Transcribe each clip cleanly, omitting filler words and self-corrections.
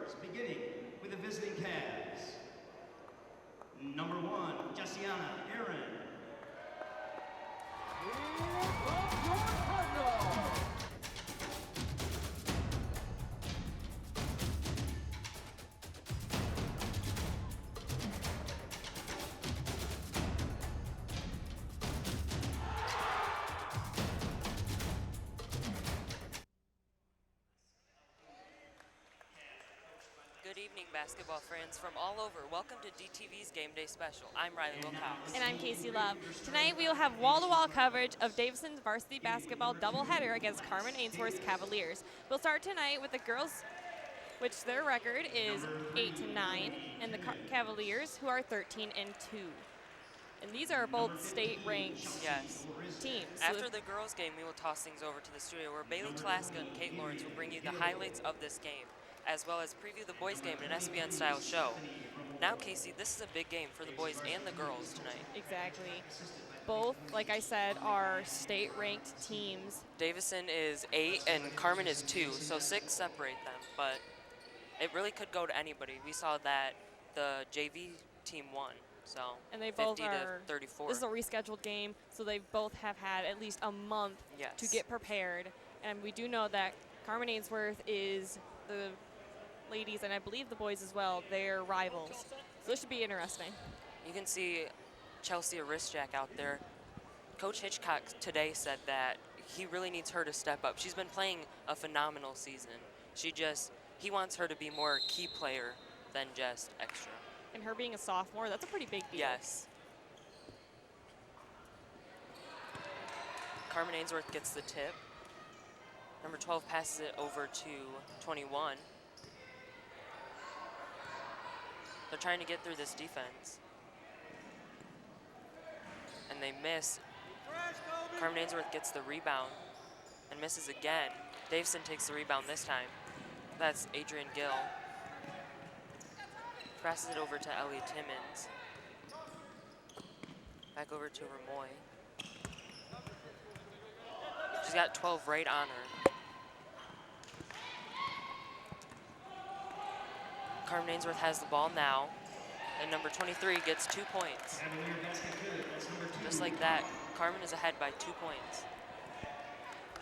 scores, beginning with the visiting Cavs. Number 1, Jessiana Aaron. Good evening, basketball friends from all over. Welcome to DTV's Game Day Special. I'm Riley Wilcox. And I'm Casey Love. Tonight we will have wall-to-wall coverage of Davison's varsity basketball doubleheader against Carman Ainsworth's Cavaliers. We'll start tonight with the girls, which their record is 8-9, and the Cavaliers, who are 13-2. And these are both state-ranked teams. After the girls' game, we will toss things over to the studio where Bailey Tlaska and Kate Lawrence will bring you the highlights of this game, as well as preview the boys' game in an SBN-style show. Now, Casey, this is a big game for the boys and the girls tonight. Exactly. Both, like I said, are state-ranked teams. Davison is 8 and Carman is 2, so 6 separate them, but it really could go to anybody. We saw that the JV team won, so and they both 50 are, to 34. This is a rescheduled game, so they both have had at least a month to get prepared. And we do know that Carman Ainsworth is the ladies, and I believe the boys as well, they're rivals. So this should be interesting. You can see Chelsea Arisjak out there. Coach Hitchcock today said that he really needs her to step up. She's been playing a phenomenal season. He wants her to be more a key player than just extra. And her being a sophomore, that's a pretty big deal. Yes. Carman Ainsworth gets the tip. Number 12 passes it over to 21. They're trying to get through this defense. And they miss. Carman Ainsworth gets the rebound and misses again. Davison takes the rebound this time. That's Adrian Gill. Passes it over to Ellie Timmons. Back over to Ramoy. She's got 12 right on her. Carman Ainsworth has the ball now, and number 23 gets 2 points. Just like that, Carman is ahead by 2 points.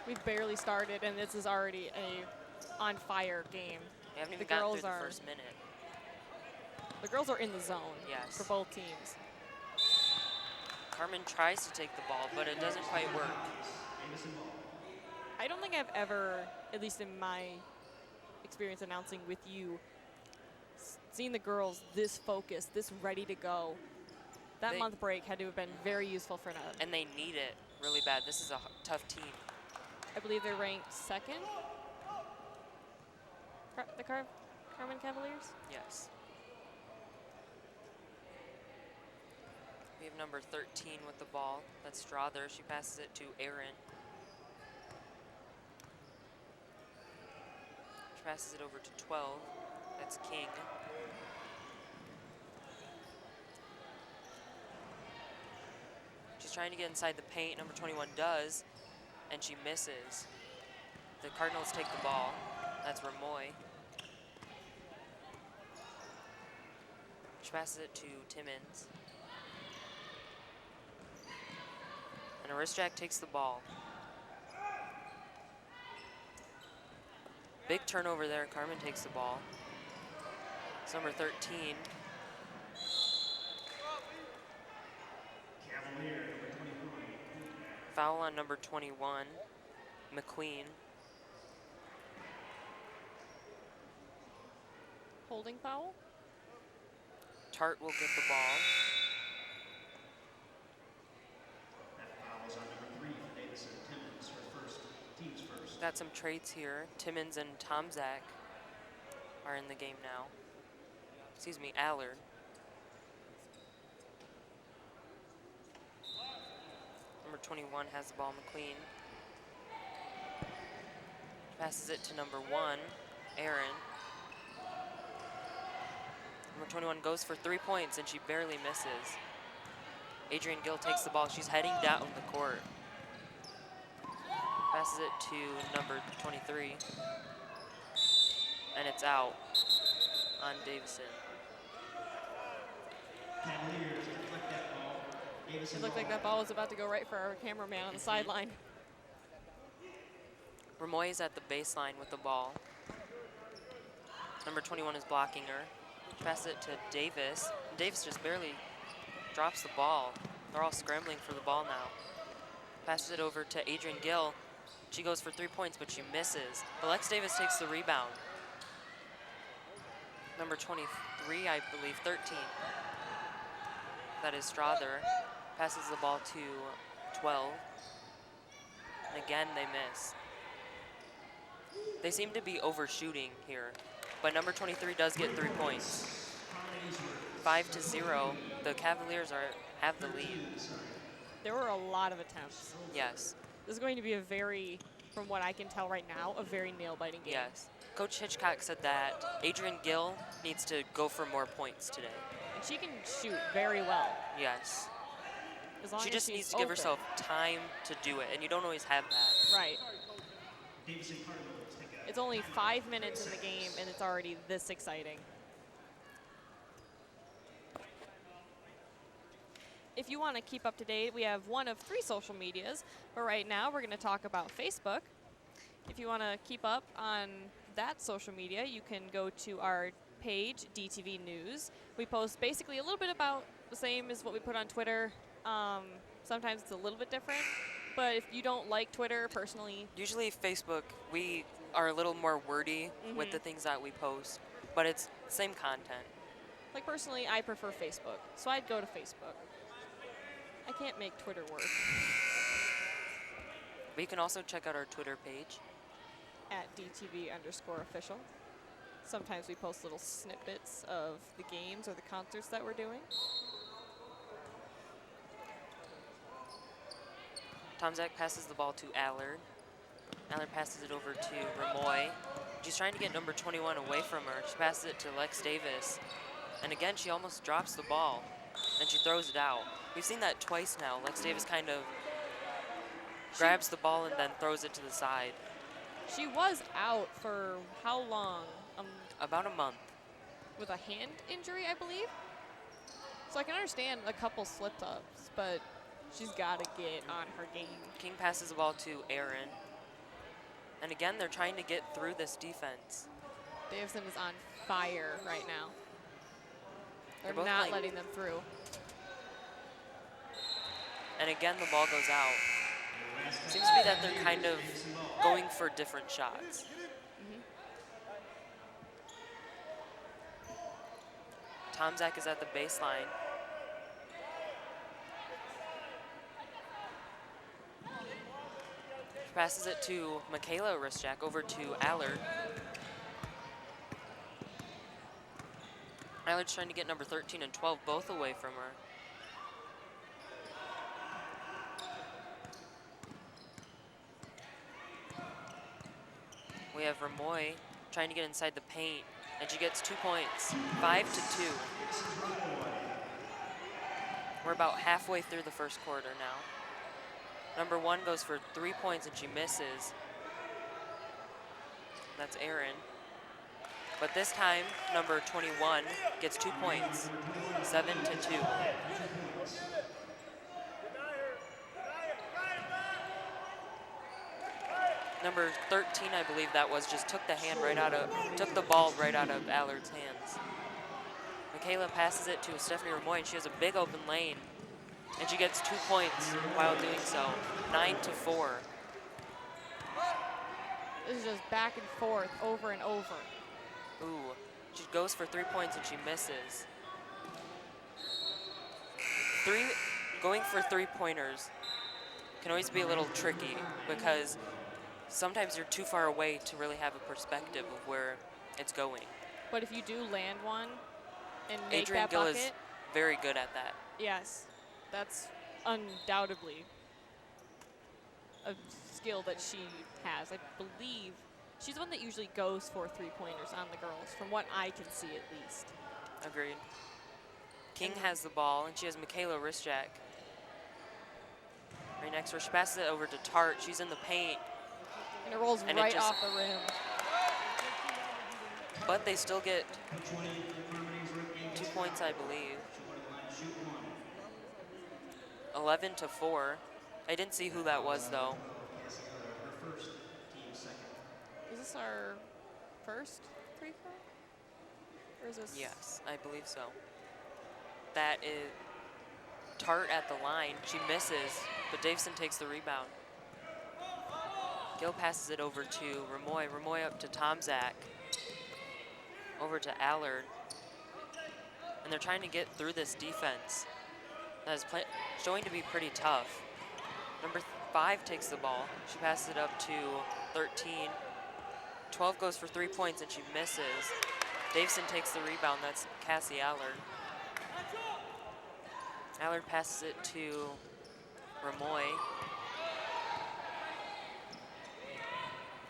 We've barely started, and this is already a on-fire game. We haven't even gotten through the first minute. The girls are in the zone for both teams. Carman tries to take the ball, but it doesn't quite work. I don't think I've ever, at least in my experience announcing with you, seen the girls this focused, this ready to go. That month break had to have been very useful for them. And they need it really bad. This is a tough team. I believe they're ranked 2nd. The Carman Cavaliers? Yes. We have number 13 with the ball. That's Strother. She passes it to Aaron. She passes it over to 12. That's King. She's trying to get inside the paint. Number 21 does, and she misses. The Cardinals take the ball. That's Ramoy. She passes it to Timmons. And Arisjak takes the ball. Big turnover there. Carman takes the ball. It's number 13. Foul on number 21, McQueen. Holding foul? Tart will get the ball. That foul is on number 3 for Davison. Timmons, team's first. Got some trades here. Timmons and Tomzak are in the game now. Excuse me, Allard. Number 21 has the ball, McQueen. Passes it to number 1, Aaron. Number 21 goes for 3 points, and she barely misses. Adrian Gill takes the ball. She's heading down the court. Passes it to number 23. And it's out. on Davison. Cavaliers deflect that ball. Davison It looked like that ball was about to go right for our cameraman on the sideline. Ramoy is at the baseline with the ball. Number 21 is blocking her. Pass it to Davis. Davis just barely drops the ball. They're all scrambling for the ball now. Passes it over to Adrian Gill. She goes for 3 points, but she misses. Alex Davis takes the rebound. Number 23, I believe, 13. That is Strother. Passes the ball to 12. And again, they miss. They seem to be overshooting here, but number 23 does get 3 points. 5-0. The Cavaliers have the lead. There were a lot of attempts. Yes. This is going to be a very, from what I can tell right now, a very nail-biting game. Yes. Coach Hitchcock said that Adrian Gill needs to go for more points today. And she can shoot very well. Yes. As long She as just she's needs to give open. herself time to do it, and you don't always have that. Right. Davison Carman will take a It's only 5 minutes in the game, and it's already this exciting. If you want to keep up to date, we have one of 3 social medias, but right now we're going to talk about Facebook. If you want to keep up on that social media, you can go to our page, DTV News. We post basically a little bit about the same as what we put on Twitter. Sometimes it's a little bit different, but if you don't like Twitter personally, Usually Facebook, we are a little more wordy with the things that we post, but it's same content. like personally, I prefer Facebook, so I'd go to Facebook. I can't make Twitter work. But you can also check out our Twitter page. At DTV_official. Sometimes we post little snippets of the games or the concerts that we're doing. Tomzak passes the ball to Allard. Allard passes it over to Ramoy. She's trying to get number 21 away from her. She passes it to Lex Davis. And again, she almost drops the ball. And she throws it out. We've seen that twice now. Lex Davis kind of grabs the ball and then throws it to the side. She was out for how long? About a month. With a hand injury, I believe. So I can understand a couple slip-ups, but she's got to get on her game. King passes the ball to Aaron. And again, they're trying to get through this defense. Davison is on fire right now. They're both not playing- letting them through. And again, the ball goes out. Seems to be that they're kind of going for different shots. Tomzak is at the baseline. She passes it to Michaela Rischak over to Allard. Allard's trying to get number 13 and 12 both away from her. We have Ramoy trying to get inside the paint, and she gets 2 points, 5-2. We're about halfway through the first quarter now. Number 1 goes for 3 points, and she misses. That's Aaron. But this time, number 21 gets 2 points, 7-2. Number 13, I believe that was, just took the ball right out of Allard's hands. Michaela passes it to Stephanie Ramoy, and she has a big open lane, and she gets 2 points while doing so, 9-4. This is just back and forth, over and over. Ooh, she goes for 3 points and she misses. Going for 3-pointers can always be a little tricky because sometimes you're too far away to really have a perspective of where it's going. But if you do land one and make Adrian that Gill bucket, is very good at that. yes, that's undoubtedly a skill that she has. I believe she's the one that usually goes for 3-pointers on the girls, from what I can see at least. Agreed. King has the ball, and she has Michaela Rischak right next to her. She passes it over to Tart. She's in the paint. And it rolls And it right just- off the rim. but they still get 2 points, I believe. 11-4. I didn't see who that was, though. Is this our first free throw? Or is this? Yes, I believe so. That is Tart at the line. She misses, but Davison takes the rebound. Gill passes it over to Ramoy. Ramoy up to Tomzak. Over to Allard. And they're trying to get through this defense. That is showing to be pretty tough. Number 5 takes the ball. She passes it up to 13. 12 goes for 3 points and she misses. Davison takes the rebound. That's Cassie Allard. Allard passes it to Ramoy.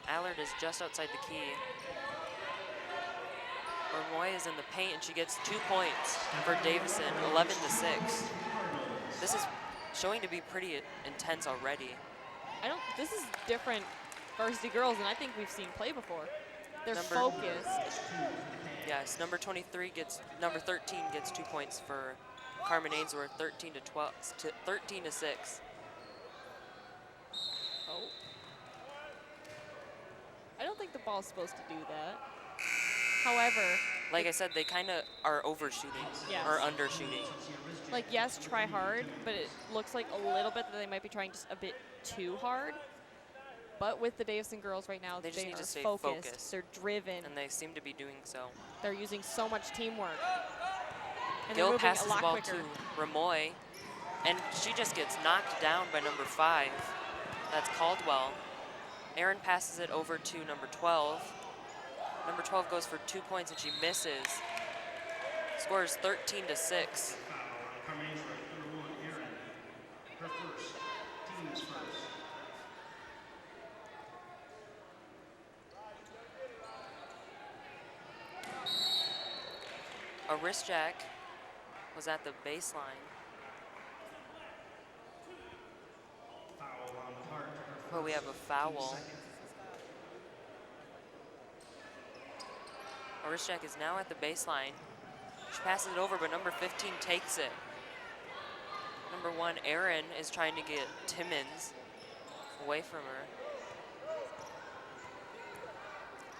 Allard is just outside the key. Ramoy is in the paint and she gets 2 points for Davison, 11-6. This is showing to be pretty intense already. This is different varsity girls than I think we've seen play before. They're focused. Yes, number 13 gets 2 points for Carman Ainsworth, 13-6. Oh. I don't think the ball's supposed to do that. However, like I said, they kind of are overshooting or undershooting. like, yes, try hard, but it looks like a little bit that they might be trying just a bit too hard. But with the Davison girls right now, they just need are to stay focused. focused. They're driven. And they seem to be doing so. They're using so much teamwork. And Gill they're moving passes a the lot ball quicker. to Ramoy, and she just gets knocked down by number 5. That's Caldwell. Aaron passes it over to number 12. Number 12 goes for 2 points and she misses. Scores 13-6. A wrist jack was at the baseline. But we have a foul. A wrist jack is now at the baseline. She passes it over, but number 15 takes it. Number 1, Aaron, is trying to get Timmons away from her.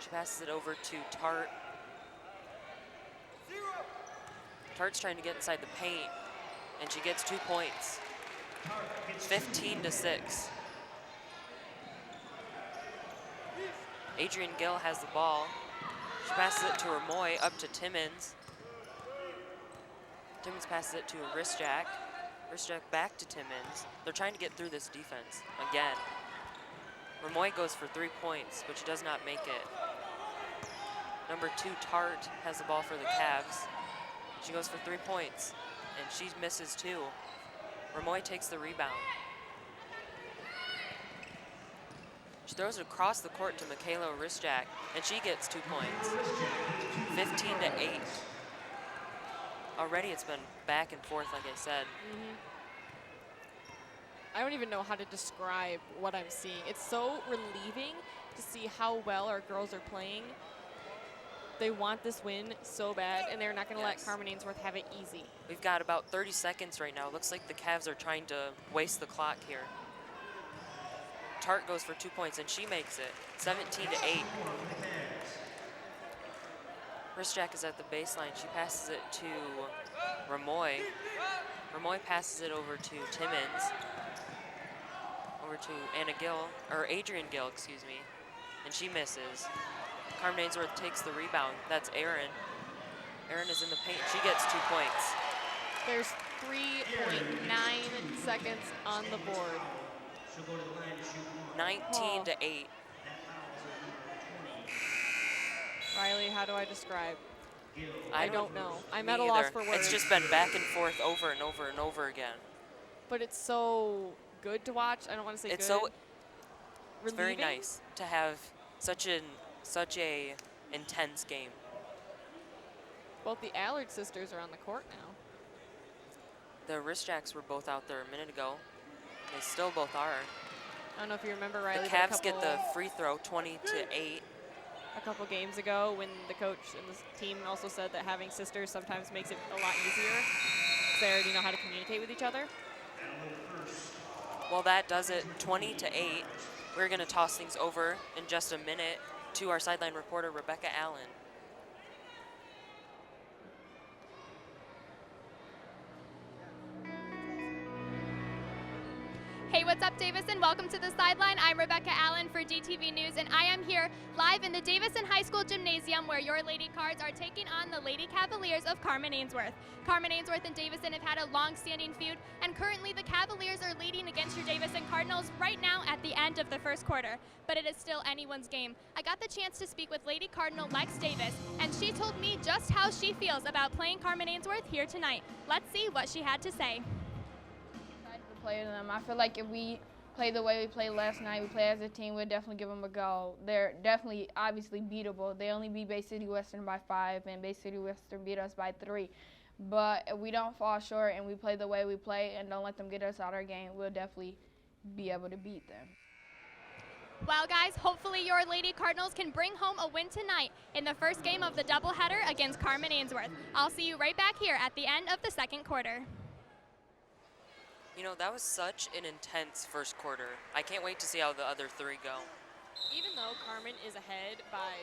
She passes it over to Tart. Tart's trying to get inside the paint, and she gets 2 points. 15-6. Adrian Gill has the ball. She passes it to Ramoy, up to Timmons. Timmons passes it to a wrist jack. Wrist jack back to Timmons. They're trying to get through this defense again. Ramoy goes for 3 points, but she does not make it. Number 2, Tart, has the ball for the Cavs. She goes for 3 points, and she misses 2. Ramoy takes the rebound. She throws it across the court to Michaela Risjak, and she gets 2 points. 15-8. Already it's been back and forth, like I said. I don't even know how to describe what I'm seeing. It's so relieving to see how well our girls are playing. They want this win so bad, and they're not going to let Carman Ainsworth have it easy. We've got about 30 seconds right now. Looks like the Cavs are trying to waste the clock here. Tart goes for 2 points, and she makes it. 17-8. Risjak is at the baseline. She passes it to Ramoy. Ramoy passes it over to Timmons. Over to Adrian Gill, excuse me. And she misses. Carman Ainsworth takes the rebound. That's Aaron. Aaron is in the paint. She gets 2 points. There's 3.9 seconds on the board. 19-8. Riley, how do I describe? I don't know. I'm Me at a loss either. for words. It's just been back and forth over and over and over again. But it's so good to watch. I don't want to say It's good. so it's very nice to have such a intense game. Both the Allard sisters are on the court now. The Risjaks were both out there a minute ago. They still both are. I don't know if you remember, Riley. The Cavs get the free throw, 20-8. a couple games ago when the coach and the team also said that having sisters sometimes makes it a lot easier because they already know how to communicate with each other. Well, that does it, 20-8. We're going to toss things over in just a minute to our sideline reporter, Rebecca Allen. Hey, what's up, Davison? Welcome to the sideline. I'm Rebecca Allen for DTV News, and I am here live in the Davison High School Gymnasium where your Lady Cards are taking on the Lady Cavaliers of Carman Ainsworth. Carman Ainsworth and Davison have had a long-standing feud, and currently the Cavaliers are leading against your Davison Cardinals right now at the end of the first quarter. But it is still anyone's game. I got the chance to speak with Lady Cardinal Lex Davis, and she told me just how she feels about playing Carman Ainsworth here tonight. Let's see what she had to say. To play them. I feel like if we play the way we played last night, we play as a team, we'll definitely give them a go. They're definitely obviously beatable. They only beat Bay City Western by 5, and Bay City Western beat us by 3. But if we don't fall short and we play the way we play and don't let them get us out of our game, we'll definitely be able to beat them. Well, guys, hopefully your Lady Cardinals can bring home a win tonight in the first game of the doubleheader against Carman Ainsworth. I'll see you right back here at the end of the second quarter. You know, that was such an intense first quarter. I can't wait to see how the other three go. Even though Carman is ahead by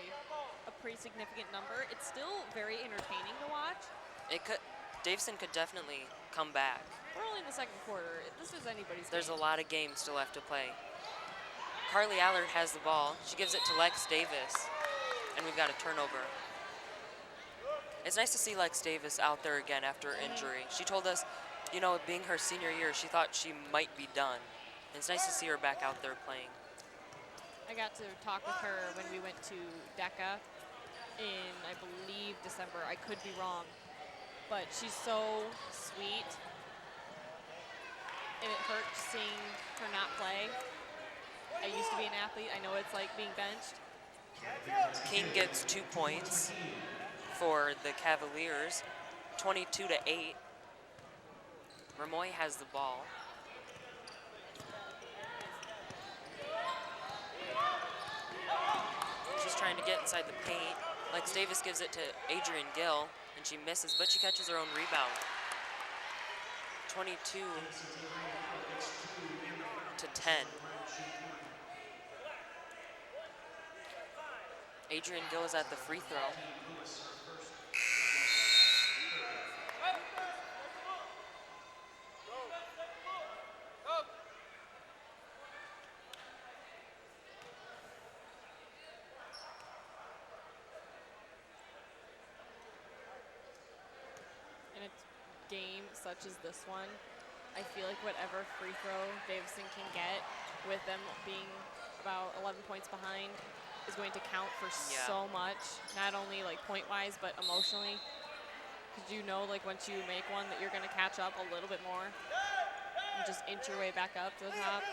a pretty significant number, it's still very entertaining to watch. Davison could definitely come back. We're only in the second quarter. This is anybody's There's game. a lot of games still left to play. Carly Allard has the ball. She gives it to Lex Davis, and we've got a turnover. It's nice to see Lex Davis out there again after her injury. She told us, you know, being her senior year, she thought she might be done. And it's nice to see her back out there playing. I got to talk with her when we went to DECA in, I believe, December. I could be wrong. But she's so sweet. And it hurts seeing her not play. I used to be an athlete. I know it's like being benched. King gets 2 points for the Cavaliers, 22-8. Ramoy has the ball. She's trying to get inside the paint. Lex Davis gives it to Adrian Gill, and she misses, but she catches her own rebound. 22-10. Adrian Gill is at the free throw. In a game such as this one, I feel like whatever free throw Davison can get with them being about 11 points behind is going to count for so much, not only like point-wise, but emotionally. Because you know, like once you make one that you're going to catch up a little bit more and just inch your way back up to the top.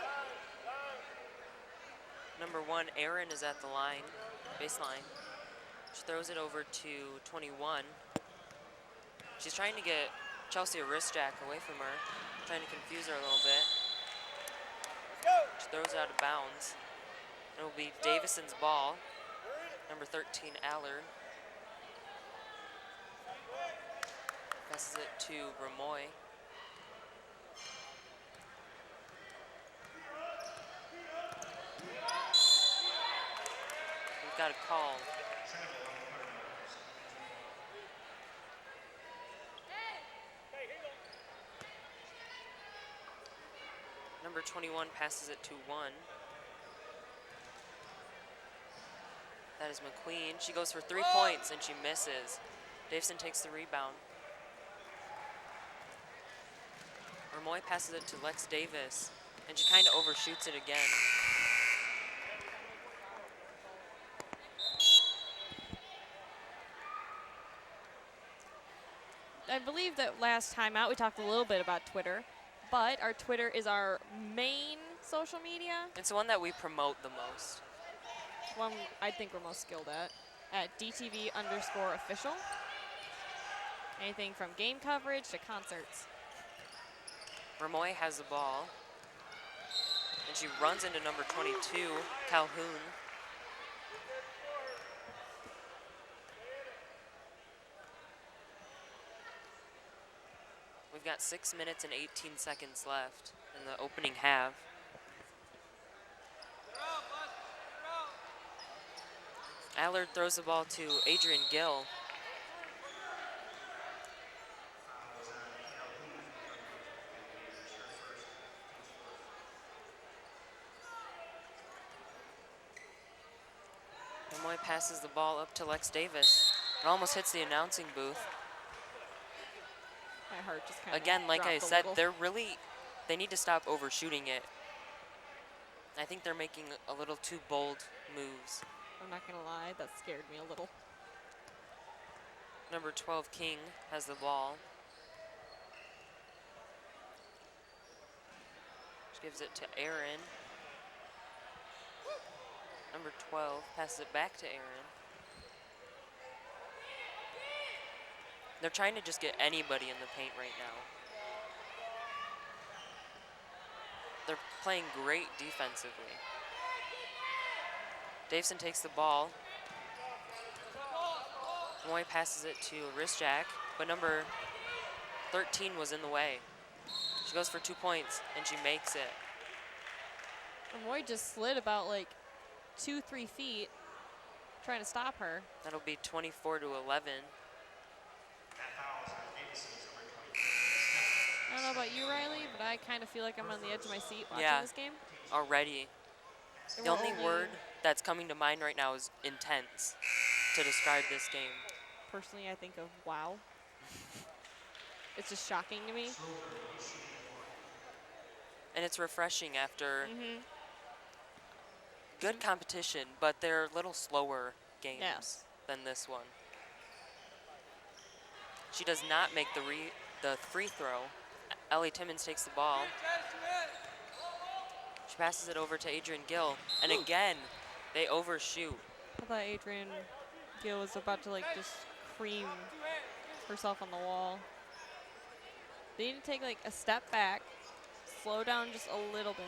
Number 1, Erin is at the line, baseline. She throws it over to 21. She's trying to get Chelsea Aristak away from her, trying to confuse her a little bit. She throws it out of bounds. It will be Davison's ball. Number 13, Allard. Passes it to Ramoy. We've got a call. Number 21 passes it to 1. That is McQueen. She goes for 3 points and she misses. Davison takes the rebound. Ramoy passes it to Lex Davis, and she kind of overshoots it again. I believe that last time out we talked a little bit about Twitter, but our Twitter is our main social media. It's the one that we promote the most. One I think we're most skilled at DTV_official. Anything from game coverage to concerts. Ramoy has the ball, and she runs into number 22, Calhoun. We've got 6 minutes and 18 seconds left in the opening half. Allard throws the ball to Adrian Gill. Moy passes the ball up to Lex Davis. It almost hits the announcing booth. My heart just kind of Again, like I dropped a said, little. they need to stop overshooting it. I think they're making a little too bold moves. I'm not gonna lie, that scared me a little. Number 12, King, has the ball. She gives it to Aaron. Number 12 passes it back to Aaron. They're trying to just get anybody in the paint right now. They're playing great defensively. Davison takes the ball. Moy passes it to Rischak, but number 13 was in the way. She goes for 2 points, and she makes it. Moy just slid about like 2-3 feet trying to stop her. That'll be 24 to 11. I don't know about you, Riley, but I kind of feel like I'm on the edge of my seat watching Yeah. this game. Already. And The we're only word that's coming to mind right now is intense to describe this game. Personally, I think of wow. It's just shocking to me. And it's refreshing after Mm-hmm. good competition, but they're a little slower games Yes. than this one. She does not make the free throw. Ellie Timmons takes the ball. She passes it over to Adrian Gill, and again, they overshoot. I thought Adrian Gill was about to like just cream herself on the wall. They need to take like a step back, slow down just a little bit,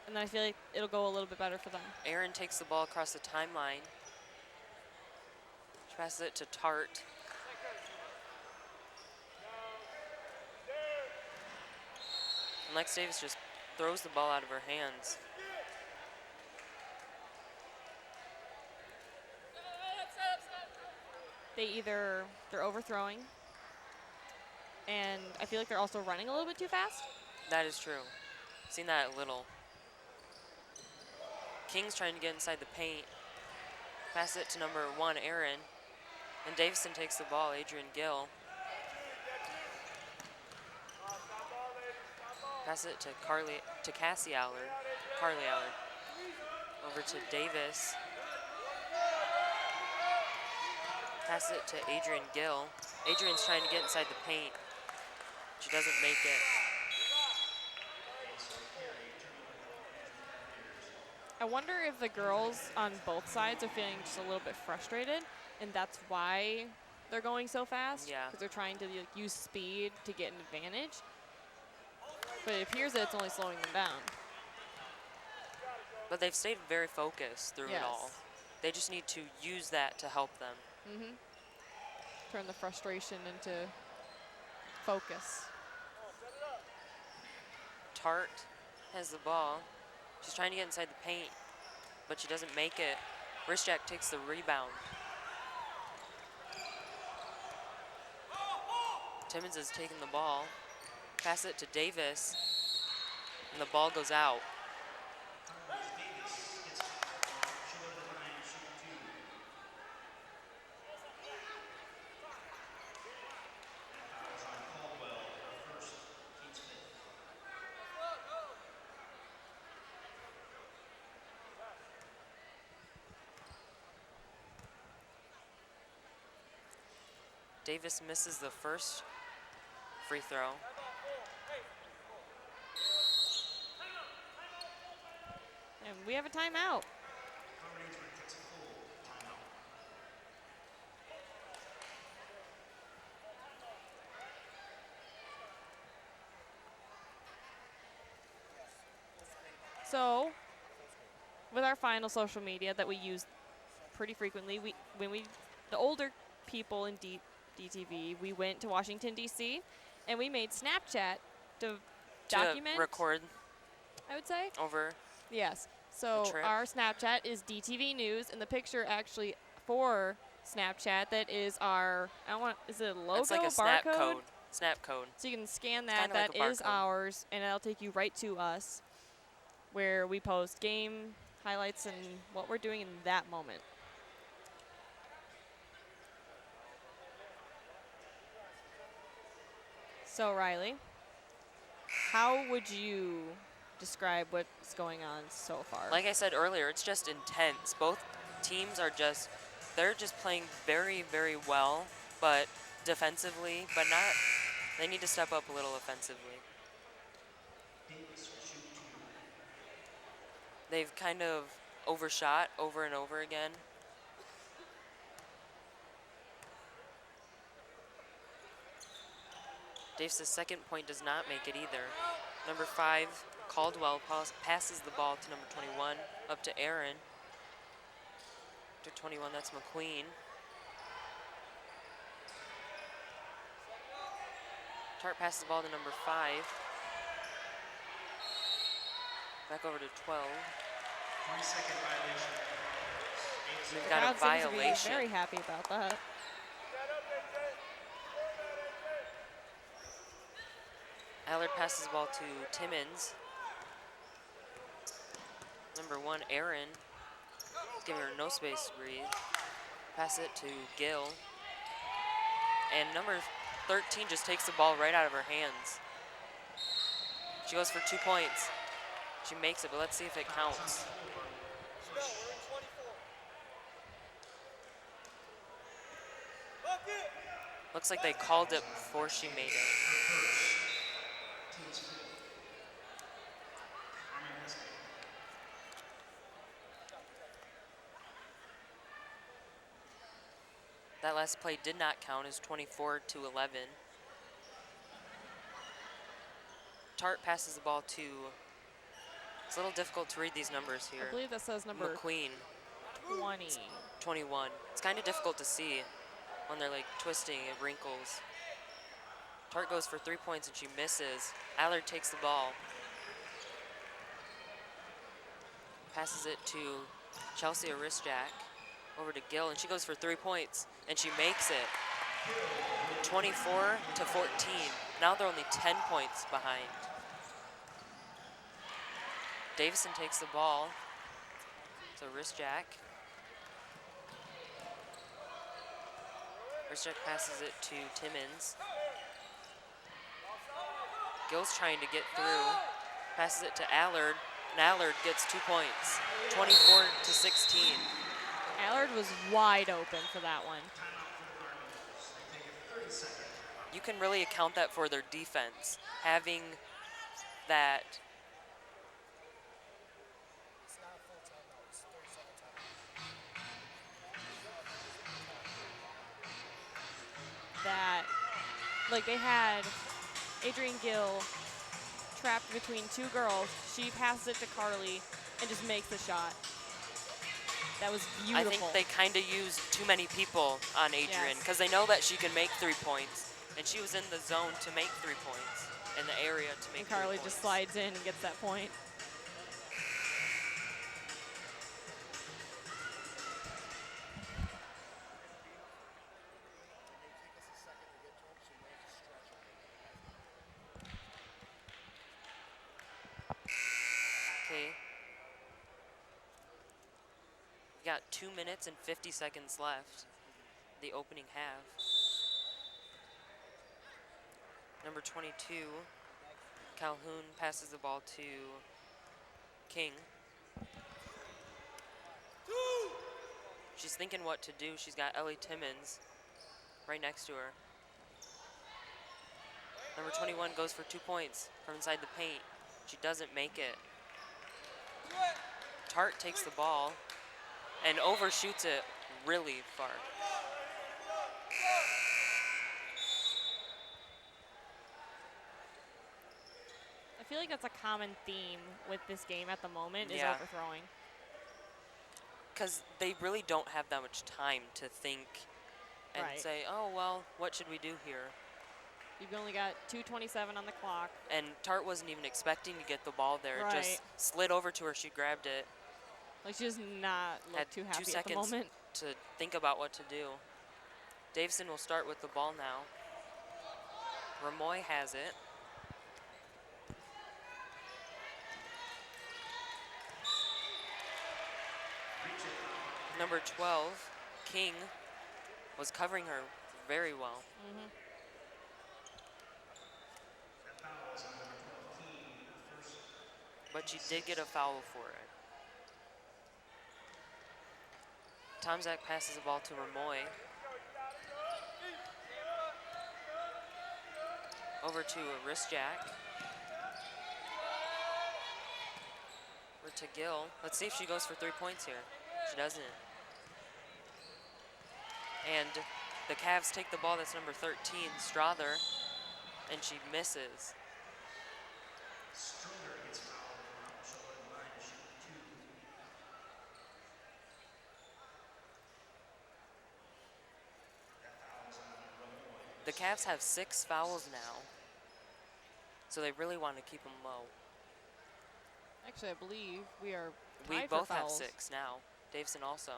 and then I feel like it'll go a little bit better for them. Aaron takes the ball across the timeline. She passes it to Tart. And Lex Davis just throws the ball out of her hands. They're overthrowing, and I feel like they're also running a little bit too fast. That is true. Seen that a little. King's trying to get inside the paint. Pass it to number 1, Aaron. And Davison takes the ball, Adrian Gill. Pass it to Cassie Allard. Carly Allard. Over to Davis. Pass it to Adrian Gill. Adrian's trying to get inside the paint. She doesn't make it. I wonder if the girls on both sides are feeling just a little bit frustrated, and that's why they're going so fast. Yeah. Because they're trying to like, use speed to get an advantage. But it appears that it's only slowing them down. But they've stayed very focused through it all. They just need to use that to help them. Mm-hmm. Turn the frustration into focus. Tart has the ball. She's trying to get inside the paint, but she doesn't make it. Rischak takes the rebound. Timmons is taking the ball. Pass it to Davis, and the ball goes out. Davis misses the first free throw. And we have a timeout. So, with our final social media that we use pretty frequently, the older people in DTV, we went to Washington, D.C., and we made Snapchat to To document, record I would say. over. Yes. So trip. our Snapchat is DTV News, and the picture actually for Snapchat that is our, is it a logo, It's like a barcode? snap code. Snap code. So you can scan that. kinda like That a is barcode. ours, and it'll take you right to us, where we post game highlights and what we're doing in that moment. So Riley, how would you describe what's going on so far? Like I said earlier, it's just intense. Both teams are they're just playing very, very well, but defensively, but not, they need to step up a little offensively. They've kind of overshot over and over again. Davis' second point does not make it either. Number 5, Caldwell, passes the ball to number 21, up to Aaron. To 21, that's McQueen. Tart passes the ball to number 5. Back over to 12. 3-second violation. We've got a Crowd seems to be violation. very happy about that. Allard passes the ball to Timmons. Number 1, Aaron. Giving her no space to breathe. Pass it to Gill. And number 13 just takes the ball right out of her hands. She goes for 2 points. She makes it, but let's see if it counts. Looks like they called it before she made it. That last play did not count as 24-11. Tart passes the ball to, it's a little difficult to read these numbers here. I believe that says number McQueen, 20. 21. It's kind of difficult to see when they're like twisting and wrinkles. Tart goes for 3 points and she misses. Allard takes the ball. Passes it to Chelsea Arisjack. Over to Gill, and she goes for 3 points, and she makes it. 24-14. Now they're only 10 points behind. Davison takes the ball. So Arisjack. Arisjack passes it to Timmons. Gill's trying to get through. Passes it to Allard, and Allard gets 2 points. 24-16. Allard was wide open for that one. You can really account that for their defense, having that. That, like, they had Adrienne Gill trapped between 2 girls. She passes it to Carly and just makes the shot. That was beautiful. I think they kind of used too many people on Adrienne because they know that she can make 3 points, and she was in the zone to make 3 points, in the area to make and Carly 3 points. just slides in and gets that point. Okay. We got 2 minutes and 50 seconds left. The opening half. Number 22, Calhoun passes the ball to King. She's thinking what to do. She's got Ellie Timmons right next to her. Number 21 goes for 2 points from inside the paint. She doesn't make it. Tart takes the ball and overshoots it really far. I feel like that's a common theme with this game at the moment is Yeah. overthrowing. Because they really don't have that much time to think and Right. say, oh, well, what should we do here? You've only got 2:27 on the clock. And Tart wasn't even expecting to get the ball there. Right. Just slid over to her. She grabbed it. Like, she does not look Had too 2 happy at the seconds moment. to think about what to do. Davison will start with the ball now. Ramoy has it. Number 12, King, was covering her very well. Mm-hmm. But she did get a foul for it. Tomzak passes the ball to Ramoy. Over to a wrist jack. Over to Gill. Let's see if she goes for 3 points here. She doesn't. And the Cavs take the ball. That's number 13, Strother, and she misses. The Cavs have 6 fouls now, so they really want to keep them low. Actually, I believe we are We tied for both have fouls. 6 now. Davison also.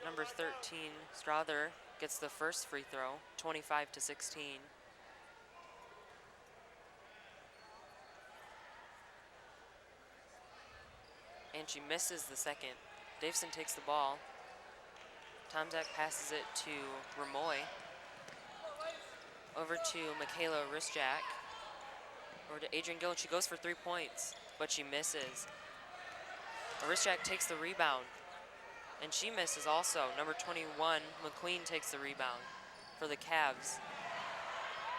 Number 13, Strother, gets the first free throw, 25-16. And she misses the second. Davison takes the ball. Tomzak passes it to Ramoy. Over to Michaela Risjak. Over to Adrian Gill, and she goes for 3 points, but she misses. Risjak takes the rebound, and she misses also. Number 21, McQueen, takes the rebound for the Cavs.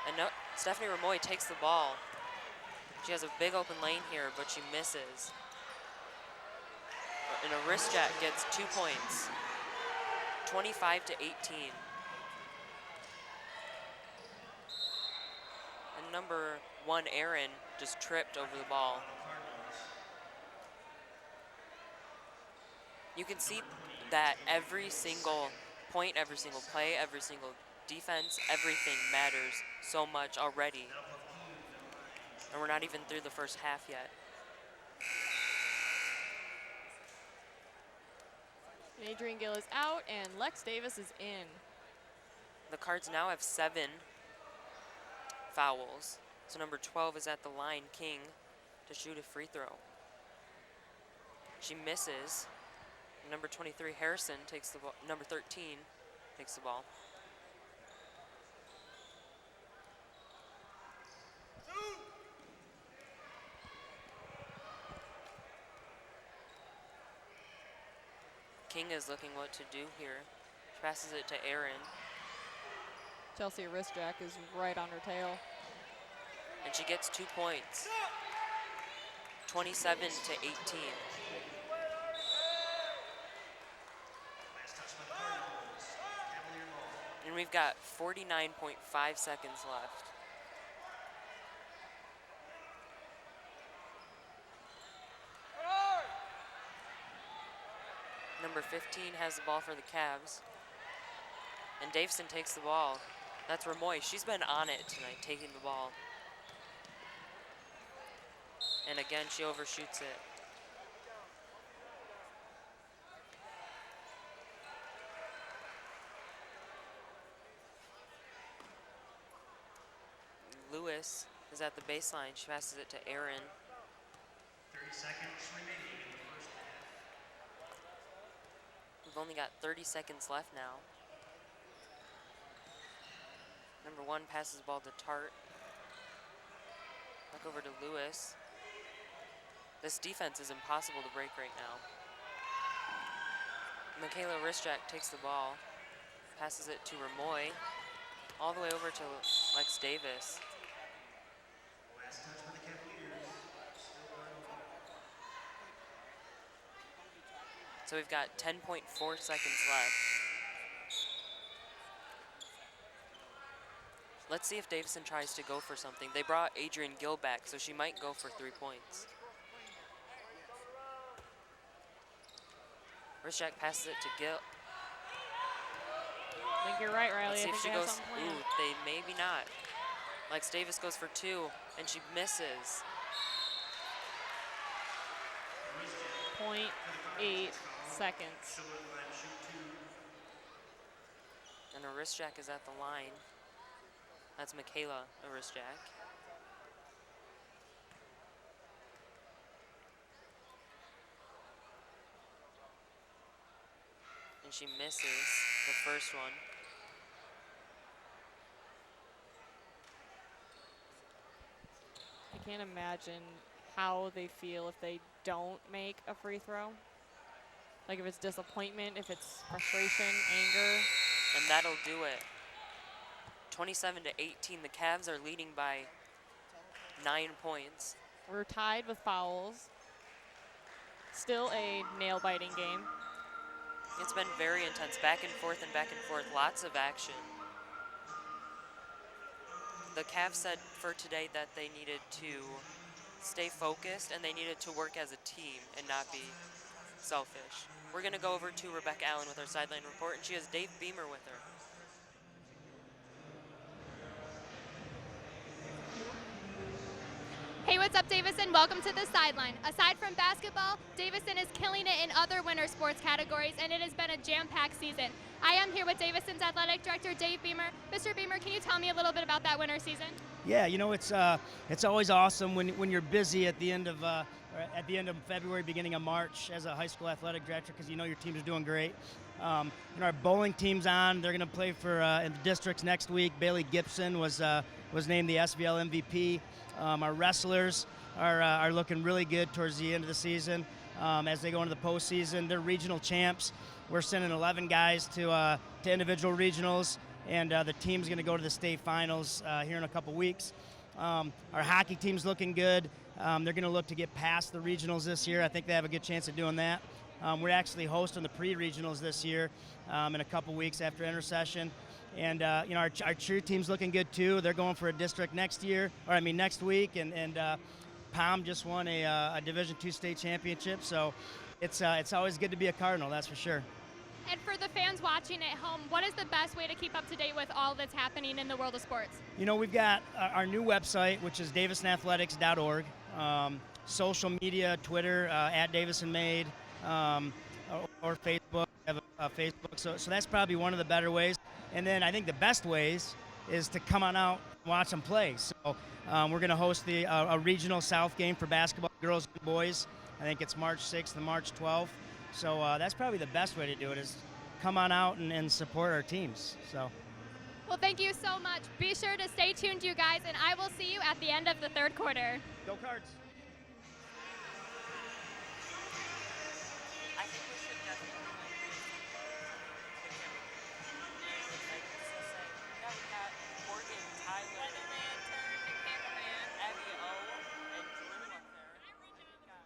And no, Stephanie Ramoy takes the ball. She has a big open lane here, but she misses. And a Risjak gets 2 points, 25-18. And number 1, Aaron, just tripped over the ball. You can see that every single point, every single play, every single defense, everything matters so much already. And we're not even through the first half yet. And Adrian Gill is out, and Lex Davis is in. The Cards now have 7 fouls. So number 12 is at the line, King, to shoot a free throw. She misses. Number 23, Harrison, takes the ball. Number 13 takes the ball. King is looking what to do here. She passes it to Aaron, Chelsea Risjak is right on her tail. and she gets 2 points. 27-18. And we've got 49.5 seconds left. Number 15 has the ball for the Cavs. And Davison takes the ball. That's Ramoy. She's been on it tonight, taking the ball. And again, she overshoots it. Lewis is at the baseline. She passes it to Aaron. 30 seconds remaining in the first half. We've only got 30 seconds left now. Number 1 passes the ball to Tart. Back over to Lewis. This defense is impossible to break right now. Michaela Risjak takes the ball, passes it to Ramoy, all the way over to Lex Davis. Last touch for the Cavaliers. Still wide open. So we've got 10.4 seconds left. Let's see if Davison tries to go for something. They brought Adrian Gill back, so she might go for 3 points. Risjak passes it to Gill. I think you're right, Riley. Let's see I if think she they have goes. something planned. Ooh, they maybe not. Lex Davis goes for 2, and she misses. 0.8 seconds. And Ariszczak is at the line. That's Michaela Ariszczak. And she misses the first one. I can't imagine how they feel if they don't make a free throw. Like if it's disappointment, if it's frustration, anger. And that'll do it. 27-18, the Cavs are leading by 9 points. We're tied with fouls. Still a nail-biting game. It's been very intense, back and forth, lots of action. The Cavs said for today that they needed to stay focused and they needed to work as a team and not be selfish. We're gonna go over to Rebecca Allen with our sideline report, and she has Dave Beamer with her. Hey, what's up, Davison? Welcome to the sideline. Aside from basketball, Davison is killing it in other winter sports categories, and it has been a jam-packed season. I am here with Davison's athletic director, Dave Beamer. Mr. Beamer, can you tell me a little bit about that winter season? Yeah, you know, it's always awesome when you're busy at the end of February, beginning of March as a high school athletic director, because you know your teams are doing great. Our bowling team's on. They're going to play for in the districts next week. Bailey Gibson was named the SVL MVP. Our wrestlers are looking really good towards the end of the season as they go into the postseason. They're regional champs. We're sending 11 guys to individual regionals, and the team's going to go to the state finals here in a couple weeks. Our hockey team's looking good. They're going to look to get past the regionals this year. I think they have a good chance of doing that. We're actually hosting the pre-regionals this year in a couple weeks after intercession. And our cheer team's looking good too. They're going for a district next week, and Palm just won a Division II state championship. So it's always good to be a Cardinal, that's for sure. And for the fans watching at home, what is the best way to keep up to date with all that's happening in the world of sports? You know, we've got our new website, which is davisonathletics.org. Social media, Twitter, at DavisonMade, or Facebook. We have a Facebook. So that's probably one of the better ways. And then I think the best ways is to come on out and watch them play. So we're going to host a regional South game for basketball, girls and boys. I think it's March 6th and March 12th. So that's probably the best way to do it, is come on out and support our teams. So. Well, thank you so much. Be sure to stay tuned, you guys, and I will see you at the end of the third quarter. Go Cards. I think we should definitely we got Morgan, Tyler, Abby O, and Drew up there.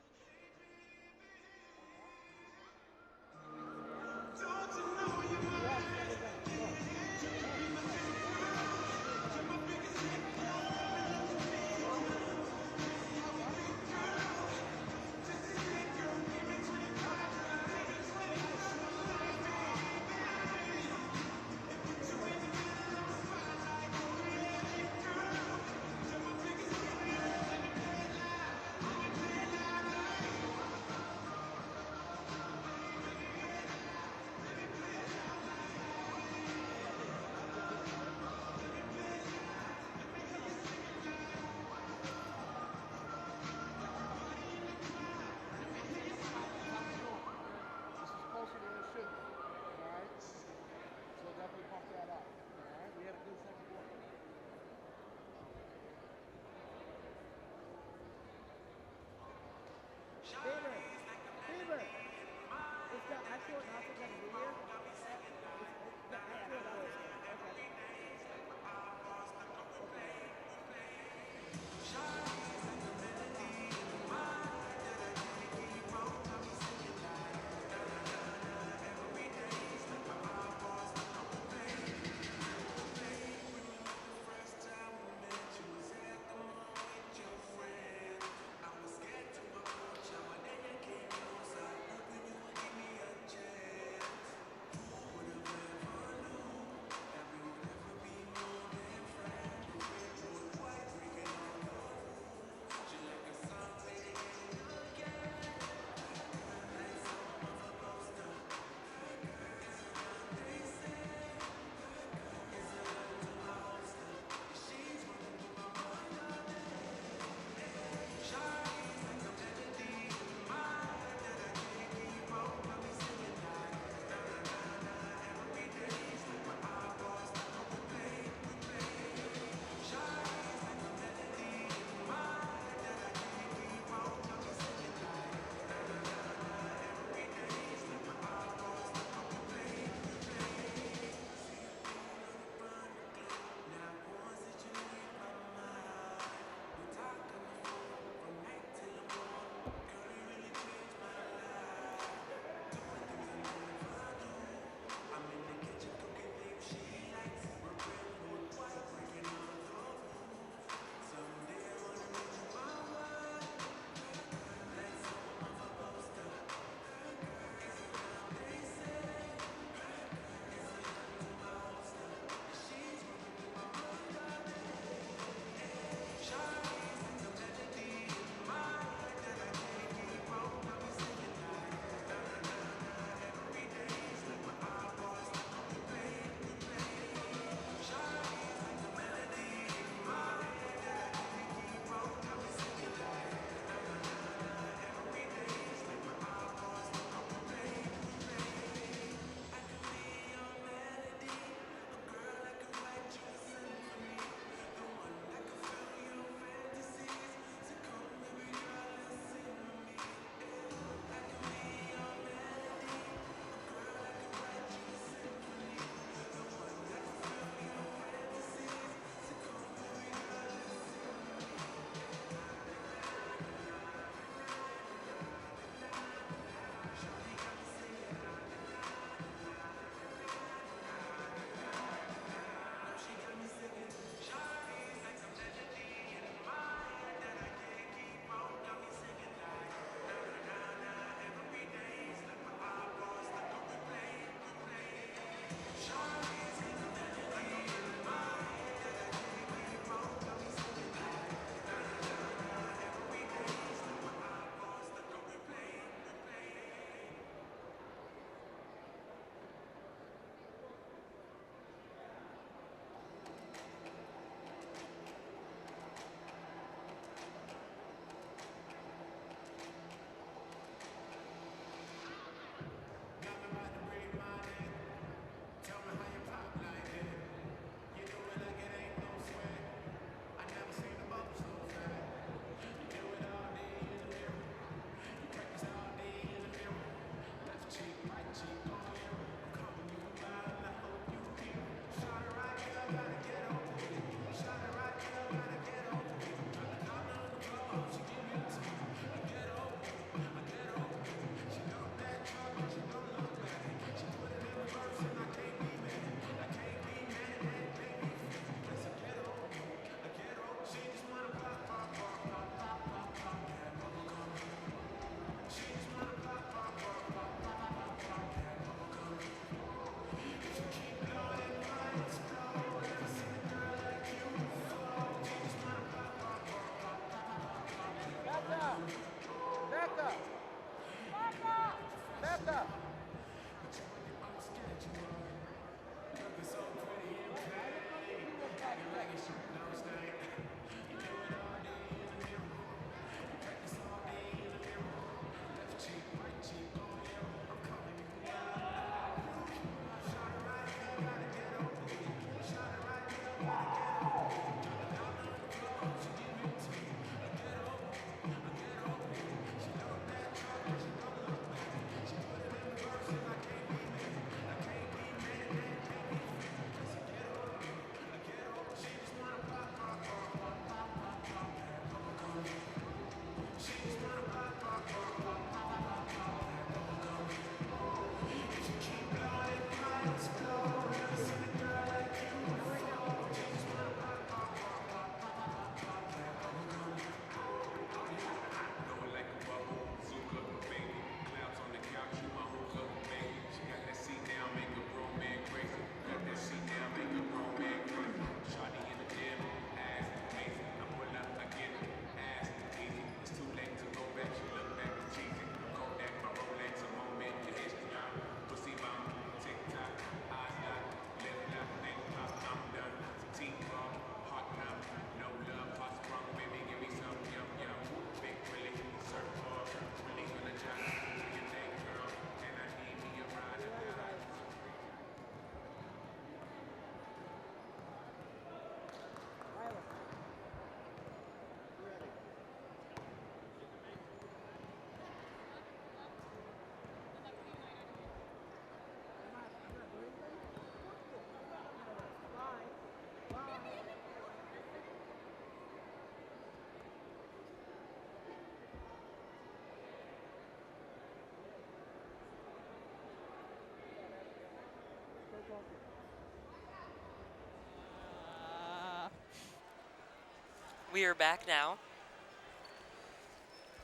We are back now.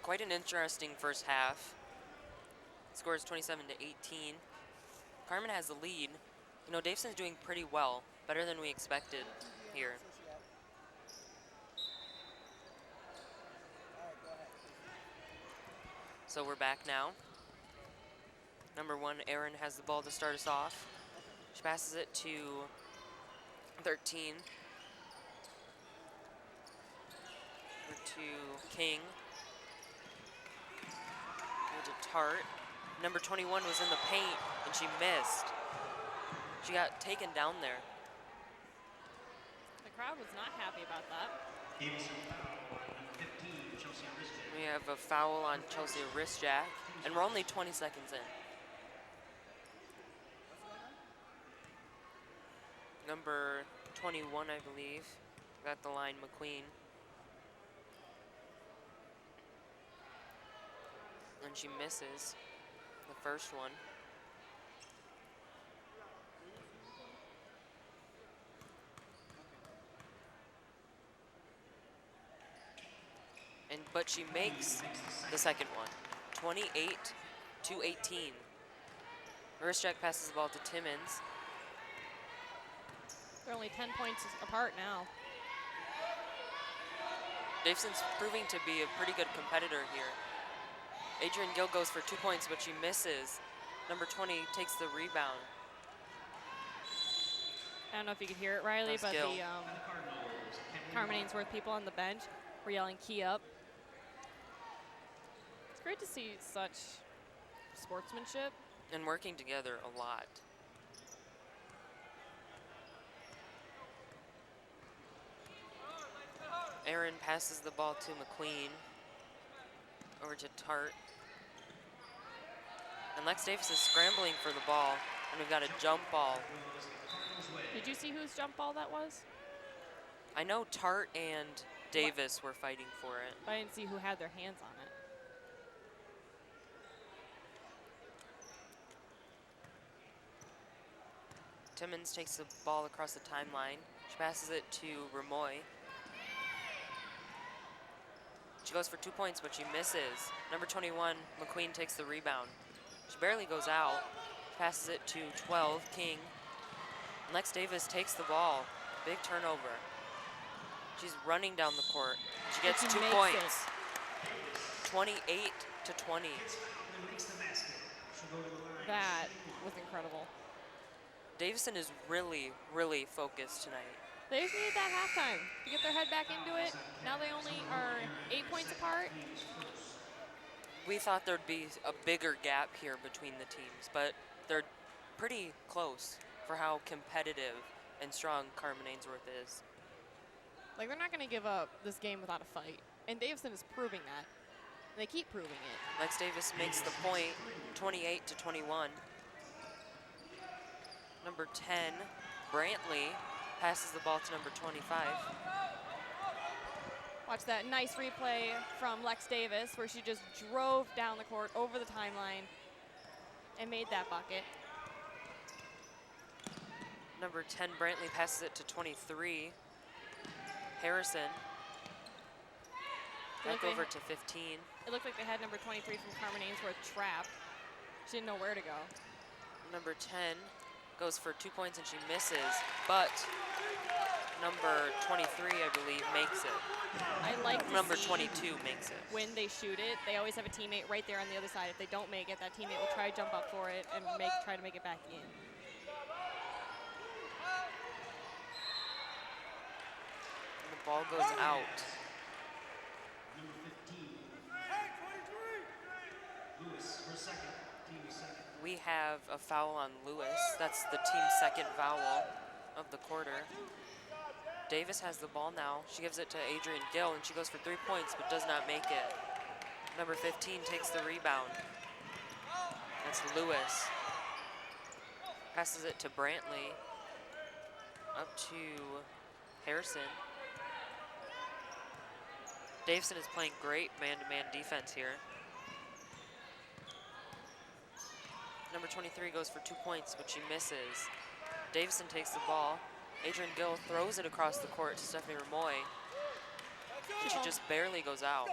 Quite an interesting first half. Score is 27 to 18. Carman has the lead. You know, Davison's doing pretty well, better than we expected here. So we're back now. Number 1, Erin has the ball to start us off. She passes it to 13. Over to King. Over to Tart. Number 21 was in the paint, and she missed. She got taken down there. The crowd was not happy about that. We have a foul on Chelsea Risjack, and we're only 20 seconds in. Number 21, I believe, got the line, McQueen. And she misses the first one. But she makes the second one, 28 to 18. Risjack passes the ball to Timmons. They're only 10 points apart now. Davison's proving to be a pretty good competitor here. Adrian Gill goes for 2 points, but she misses. Number 20 takes the rebound. I don't know if you could hear it, Riley, That's but Gill. the Carman Ainsworth people on the bench were yelling key up. It's great to see such sportsmanship. And working together a lot. Aaron passes the ball to McQueen. Over to Tart. And Lex Davis is scrambling for the ball, and we've got a jump ball. Did you see whose jump ball that was? I know Tart and Davis were fighting for it. But I didn't see who had their hands on it. Timmons takes the ball across the timeline. She passes it to Remoy. She goes for 2 points, but she misses. Number 21, McQueen takes the rebound. She barely goes out. Passes it to 12, King. And Lex Davis takes the ball. Big turnover. She's running down the court. She gets 2 points. 28 to 20. That was incredible. Davison is really, really focused tonight. They just needed that halftime to get their head back into it. Now they only are 8 points apart. We thought there'd be a bigger gap here between the teams, but they're pretty close for how competitive and strong Carman Ainsworth is. Like, they're not going to give up this game without a fight. And Davison is proving that. They keep proving it. Lex Davis makes the point, 28 to 21. Number 10, Brantley, passes the ball to number 25. Watch that nice replay from Lex Davis where she just drove down the court over the timeline and made that bucket. Number 10, Brantley, passes it to 23. Harrison. Back over to 15. It looked like they had number 23 from Carman Ainsworth trapped. She didn't know where to go. Number 10 goes for 2 points and she misses, but number 23, I believe, makes it. I like to number see 22 makes it. when they shoot it, they always have a teammate right there on the other side. If they don't make it, that teammate will try to jump up for it and try to make it back in. And the ball goes out. We have a foul on Lewis. That's the team's second foul of the quarter. Davis has the ball now. She gives it to Adrian Gill, and she goes for 3 points, but does not make it. Number 15 takes the rebound. That's Lewis. Passes it to Brantley. Up to Harrison. Davison is playing great man-to-man defense here. Number 23 goes for 2 points, but she misses. Davison takes the ball. Adrian Gill throws it across the court to Stephanie Remoy. She just barely goes out.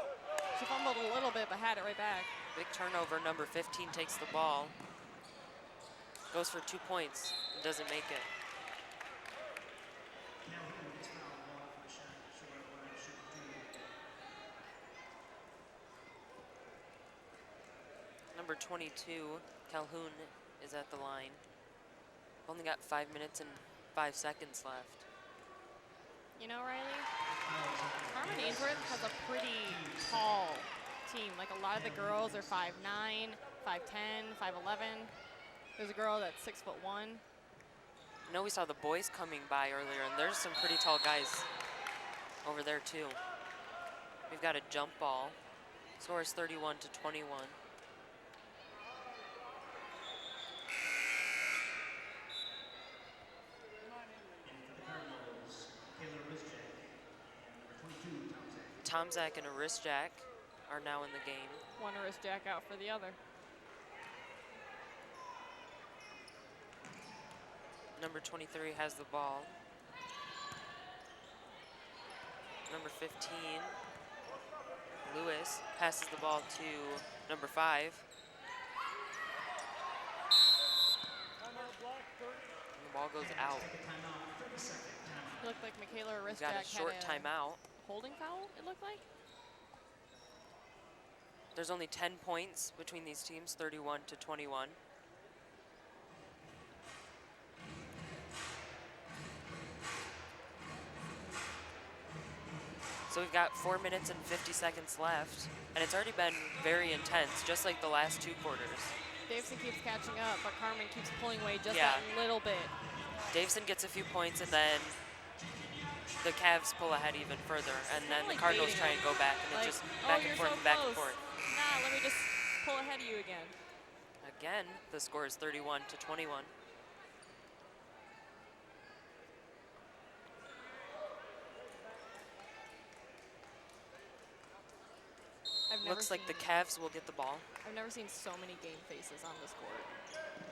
She fumbled a little bit, but had it right back. Big turnover. Number 15 takes the ball. Goes for 2 points and doesn't make it. Number 22, Calhoun, is at the line. Only got 5 minutes and 5 seconds left. You know, Riley, Carman Ainsworth has a pretty tall team. Like, a lot of the girls are 5'9", 5'10", 5'11". There's a girl that's 6'1". I know we saw the boys coming by earlier, and there's some pretty tall guys over there too. We've got a jump ball. Score is 31-21. Tomzak and a wrist jack are now in the game. One wrist jack out for the other. Number 23 has the ball. Number 15, Lewis, passes the ball to number 5. And the ball goes out. It looked like Michaela We wrist got jack a short had a timeout. holding foul, it looked like. There's only 10 points between these teams, 31-21. So we've got 4 minutes and 50 seconds left, and it's already been very intense, just like the last 2 quarters. Davison keeps catching up, but Carman keeps pulling away just Yeah. that little bit. Davison gets a few points, and then the Cavs pull ahead even further, and then the like Cardinals beating try them. and go back, and Like, it's just oh, back you're and forth so and back and close. forth. Nah, let me just pull ahead of you again. Again, the score is 31-21. Looks like the Cavs will get the ball. I've never seen so many game faces on this court.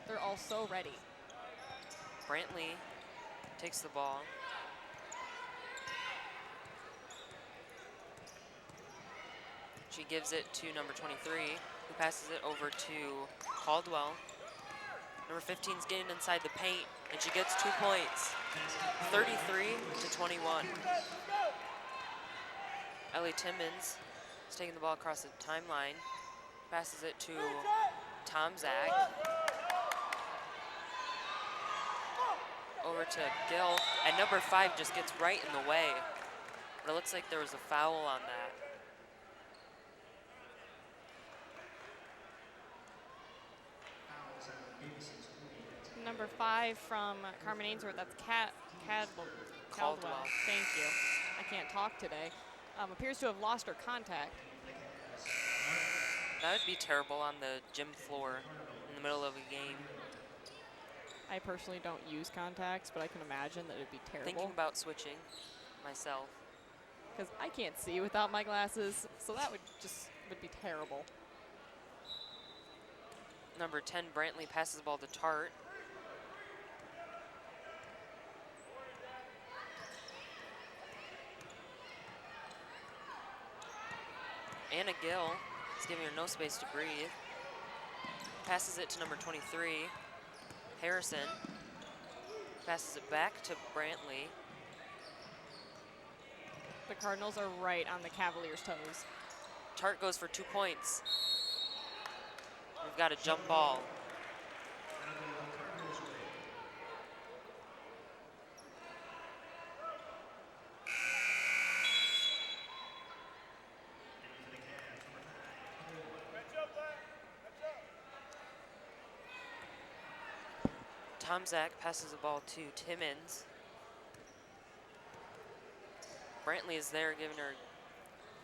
They're all so ready. Brantley takes the ball. She gives it to number 23, who passes it over to Caldwell. Number 15's getting inside the paint, and she gets 2 points. 33-21. Ellie Timmons is taking the ball across the timeline, passes it to Tomzak. Over to Gill, and number 5 just gets right in the way. But it looks like there was a foul on that. Number 5 from Carman Ainsworth, that's Caldwell. Thank you. I can't talk today. Appears to have lost her contact. That would be terrible on the gym floor in the middle of a game. I personally don't use contacts, but I can imagine that it'd be terrible. Thinking about switching myself. Because I can't see without my glasses, so that would be terrible. Number 10, Brantley, passes the ball to Tart. Anna Gill is giving her no space to breathe. Passes it to number 23, Harrison. Passes it back to Brantley. The Cardinals are right on the Cavaliers' toes. Tart goes for 2 points. We've got a jump ball. Tomzak passes the ball to Timmons. Brantley is there giving her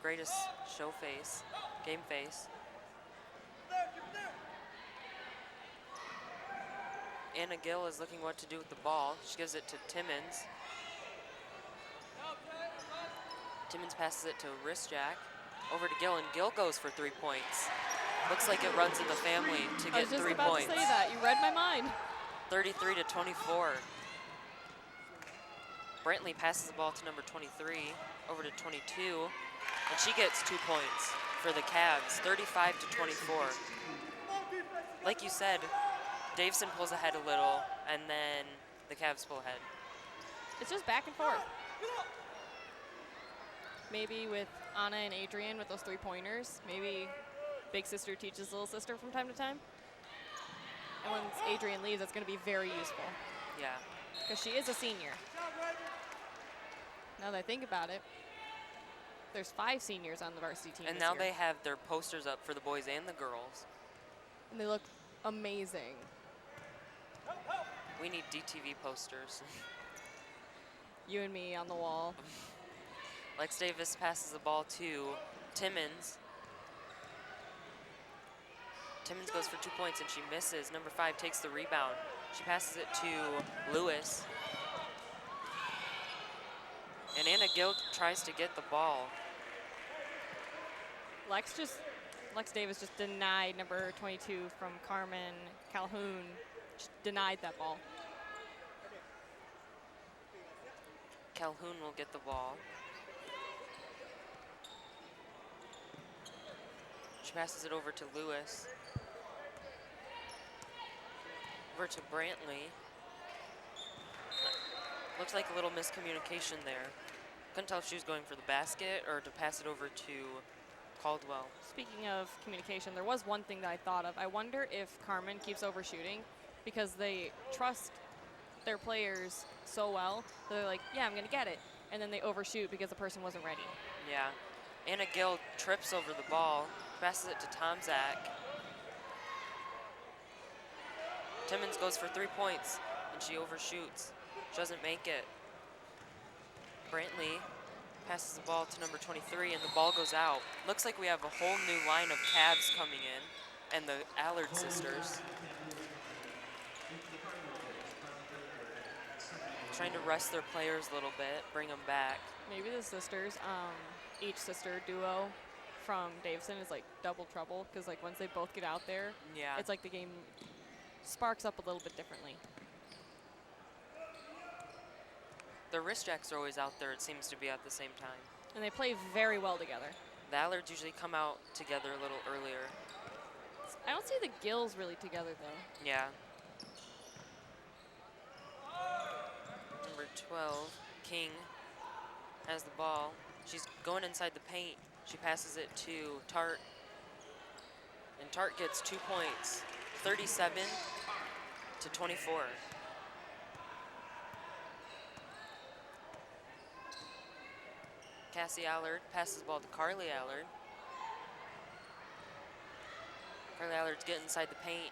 greatest show face, game face. Anna Gill is looking what to do with the ball. She gives it to Timmons. Timmons passes it to Wristjack. Over to Gill, and Gill goes for 3 points. Looks like it runs in the family to get 3 points. I was just about to say that. You read my mind. 33-24. Brantley passes the ball to number 23, over to 22, and she gets 2 points for the Cavs, 35 to 24. Like you said, Davison pulls ahead a little, and then the Cavs pull ahead. It's just back and forth. Maybe with Anna and Adrian with those 3-pointers, maybe big sister teaches little sister from time to time. And once Adrian leaves, that's going to be very useful. Yeah. Because she is a senior. Now that I think about it, there's 5 seniors on the varsity team And this now year. they have their posters up for the boys and the girls. And they look amazing. We need DTV posters. You and me on the wall. Lex Davis passes the ball to Timmons. Timmons goes for 2 points and she misses. Number 5 takes the rebound. She passes it to Lewis. And Anna Gill tries to get the ball. Lex Davis just denied number 22 from Carman. Calhoun just denied that ball. Calhoun will get the ball. She passes it over to Lewis. Over to Brantley. Looks like a little miscommunication there. Couldn't tell if she was going for the basket or to pass it over to Caldwell. Speaking of communication, there was one thing that I thought of. I wonder if Carman keeps overshooting because they trust their players so well. They're like, yeah, I'm going to get it. And then they overshoot because the person wasn't ready. Yeah. Anna Gill trips over the ball, passes it to Tomzak. Timmons goes for 3 points, and she overshoots. She doesn't make it. Brantley passes the ball to number 23, and the ball goes out. Looks like we have a whole new line of Cavs coming in, and the Allard sisters. Trying to rest their players a little bit, bring them back. Maybe the sisters, each sister duo from Davison is like double trouble because like once they both get out there, Yeah. it's like the game sparks up a little bit differently. The wrist jacks are always out there, it seems to be at the same time. And they play very well together. The Allards usually come out together a little earlier. I don't see the Gills really together though. Yeah. Number 12, King, has the ball. She's going inside the paint. She passes it to Tart. And Tart gets 2 points, 37 to 24. Cassie Allard passes the ball to Carly Allard. Carly Allard's getting inside the paint.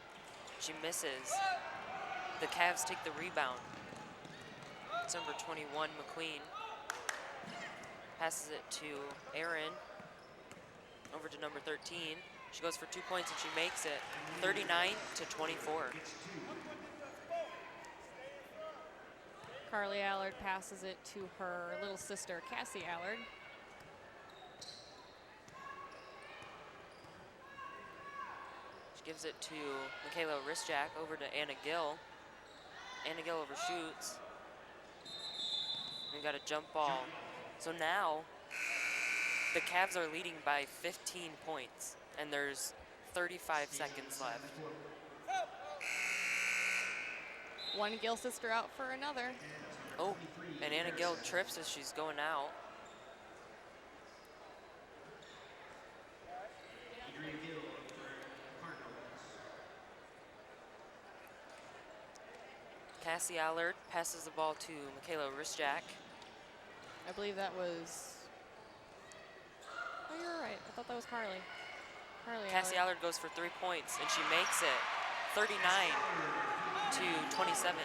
She misses. The Cavs take the rebound. It's number 21, McQueen. Passes it to Aaron. Over to number 13. She goes for 2 points and she makes it. 39 to 24. Carly Allard passes it to her little sister, Cassie Allard. She gives it to Michaela Risjak, over to Anna Gill. Anna Gill overshoots. We got a jump ball. So now the Cavs are leading by 15 points, and there's 35 seconds left. One Gill sister out for another. Oh, and Anna Gill trips as she's going out. Cassie Allard passes the ball to Michaela Risjak. I believe that was, oh, you're right. I thought that was Carly. Cassie Allard goes for 3 points, and she makes it 39 to 27.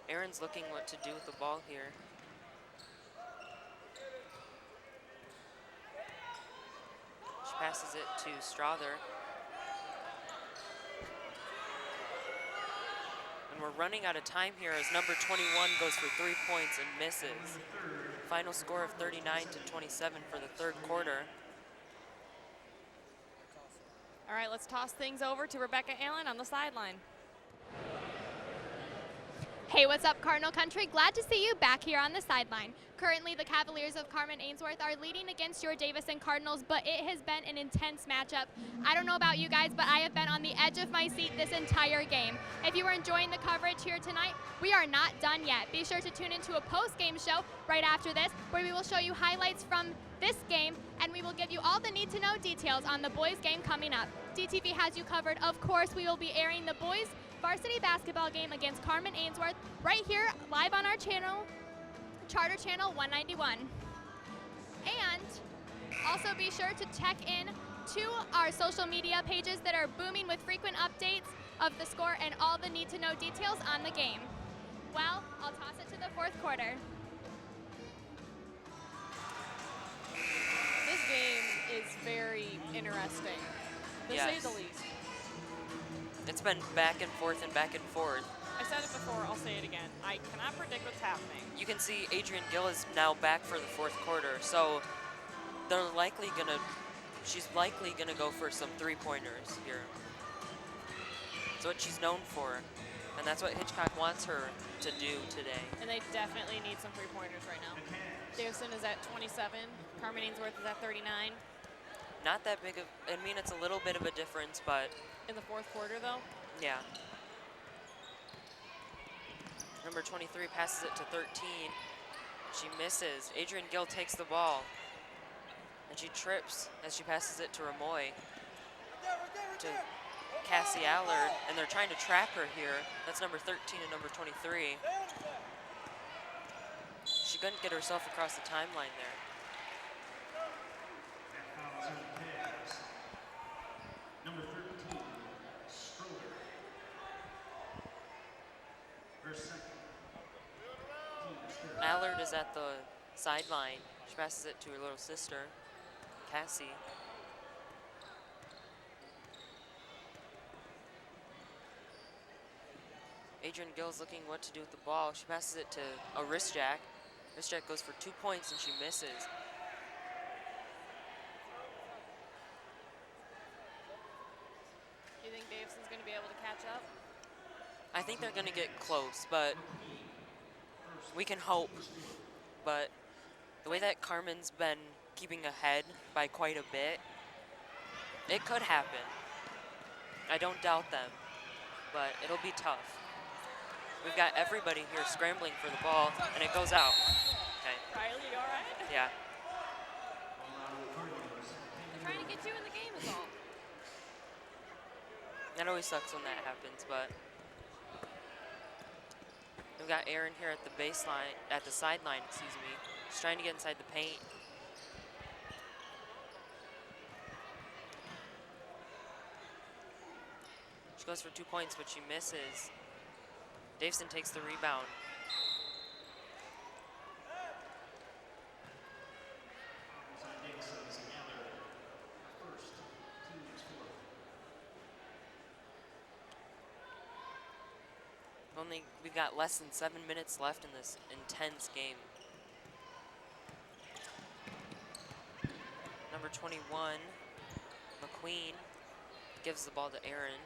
Aaron's looking what to do with the ball here. She passes it to Strother. And we're running out of time here as number 21 goes for 3 points and misses. Final score of 39 to 27 for the third quarter. All right, let's toss things over to Rebecca Allen on the sideline. Hey, what's up, Cardinal Country? Glad to see you back here on the sideline. Currently, the Cavaliers of Carman Ainsworth are leading against your Davison Cardinals, but it has been an intense matchup. I don't know about you guys, but I have been on the edge of my seat this entire game. If you are enjoying the coverage here tonight, we are not done yet. Be sure to tune into a post-game show right after this, where we will show you highlights from this game, and we will give you all the need-to-know details on the boys' game coming up. DTV has you covered. Of course, we will be airing the boys' varsity basketball game against Carman Ainsworth right here live on our channel, Charter Channel 191. And also be sure to check in to our social media pages that are booming with frequent updates of the score and all the need-to-know details on the game. Well, I'll toss it to the fourth quarter. This game is very interesting, to say the least. It's been back and forth and back and forth. I said it before, I'll say it again. I cannot predict what's happening. You can see Adrian Gill is now back for the fourth quarter, so she's likely gonna go for some three-pointers here. That's what she's known for, and that's what Hitchcock wants her to do today. And they definitely need some three-pointers right now. Davison is at 27, Carman Ainsworth is at 39. Not that big of, I mean, it's a little bit of a difference, but. In the fourth quarter, though? Yeah. Number 23 passes it to 13. She misses. Adrian Gill takes the ball, and she trips as she passes it to Ramoy. To Cassie Allard, and they're trying to trap her here. That's number 13 and number 23. She couldn't get herself across the timeline there. Number 13, Stroller. Her second. Allard is at the sideline. She passes it to her little sister, Cassie. Adrian Gill's looking what to do with the ball. She passes it to a wrist jack. Wrist jack goes for 2 points and she misses. Do you think Davison's going to be able to catch up? I think they're going to get close, but we can hope. But the way that Carmen's been keeping ahead by quite a bit, it could happen. I don't doubt them, but it'll be tough. We've got everybody here scrambling for the ball, and it goes out. Okay. Riley, you all right? Yeah. They're trying to get you in the game is all. That always sucks when that happens, but we've got Erin here at the baseline, at the sideline, excuse me. She's trying to get inside the paint. She goes for 2 points, but she misses. Davison takes the rebound. We've got less than 7 minutes left in this intense game. Number 21, McQueen, gives the ball to Erin.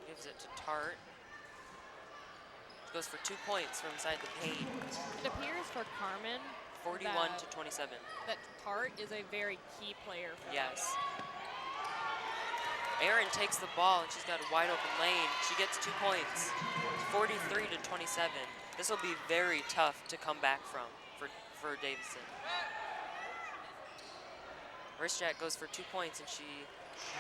Gives it to Tart. She goes for 2 points from inside the paint. It appears for Carman 41 to 27. that Tart is a very key player for them. Yes. Erin takes the ball and she's got a wide open lane. She gets 2 points. 43 to 27. This will be very tough to come back from for Davison. Wrist jack goes for 2 points and she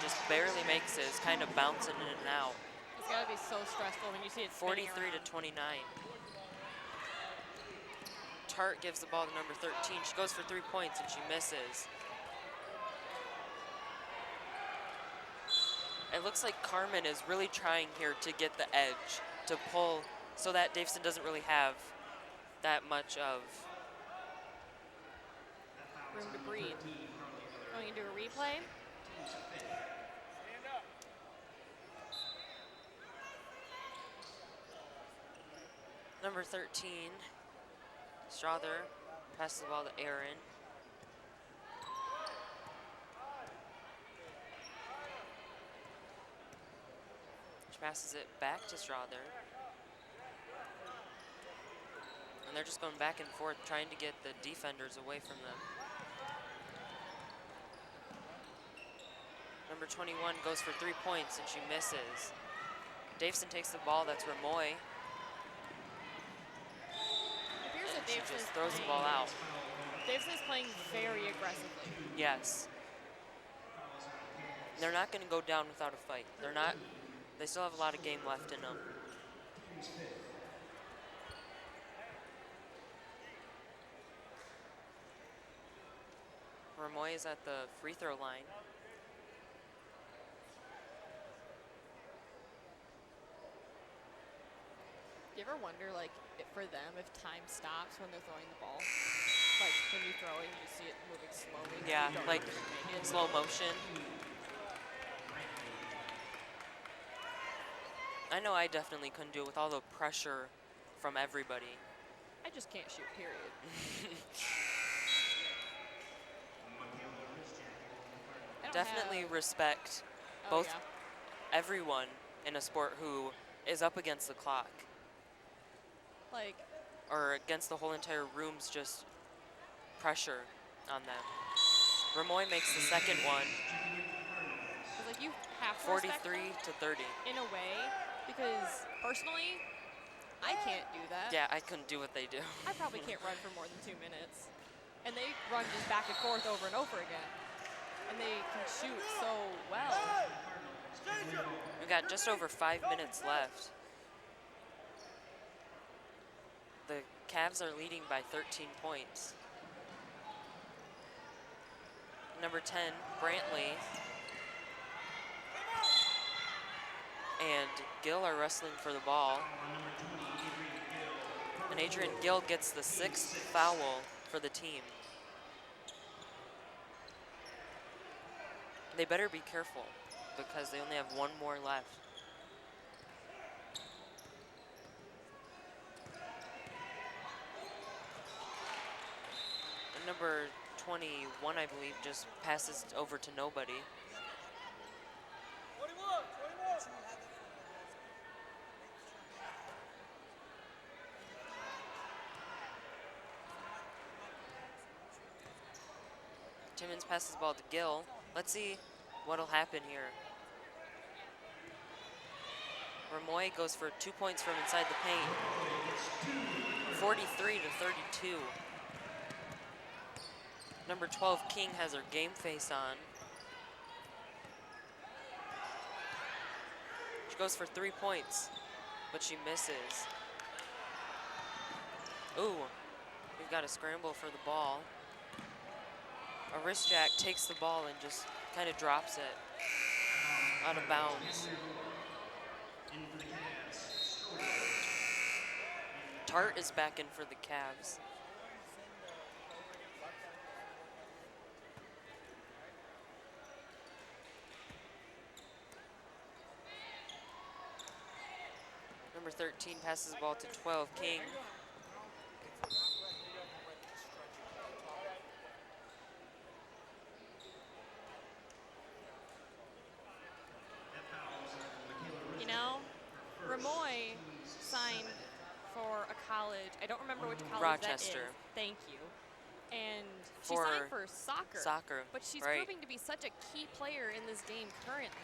just barely makes it. It's kind of bouncing in and out. It's got to be so stressful when you see it 43 spinning to 29. Tart gives the ball to number 13. She goes for 3 points and she misses. It looks like Carman is really trying here to get the edge, to pull so that Davison doesn't really have that much of room to breathe. Going into a replay. number 13. Strother passes the ball to Erin. passes it back to Strother. And they're just going back and forth, trying to get the defenders away from them. Number 21 goes for 3 points, and she misses. Davison takes the ball. That's Ramoy. And she just throws the ball out. Davison is playing very aggressively. Yes. They're not going to go down without a fight. They're not. They still have a lot of game left in them. Ramoy is at the free throw line. Do you ever wonder, like, for them, if time stops when they're throwing the ball? Like, when you throw it, you just see it moving slowly. Yeah, You don't like know if it's in slow motion. I know I definitely couldn't do it with all the pressure from everybody. I just can't shoot, period. I don't Definitely have- respect Oh, both yeah. everyone in a sport who is up against the clock Like, or against the whole entire room's just pressure on them. Ramoy makes the second one, 'cause, like, you have to respect 43 them to 30. in a way, because personally, I can't do that. Yeah, I couldn't do what they do. I probably can't run for more than 2 minutes. And they run just back and forth over and over again. And they can shoot so well. We've got just over 5 minutes left. The Cavs are leading by 13 points. Number 10, Brantley, and Gill are wrestling for the ball. And Adrian Gill gets the 6th foul for the team. They better be careful because they only have one more left. And number 21, I believe, just passes over to nobody. Timmons passes the ball to Gill. Let's see what'll happen here. Ramoy goes for 2 points from inside the paint. 43 to 32. Number 12, King, has her game face on. She goes for 3 points, but she misses. Ooh, we've got a scramble for the ball. A wrist jack takes the ball and just kind of drops it out of bounds. Tart is back in for the Cavs. Number 13 passes the ball to 12, King. You know, Ramoy signed for a college. I don't remember which college Rochester. that is. Thank you. And she For signed for soccer. Soccer, But she's right. proving to be such a key player in this game currently.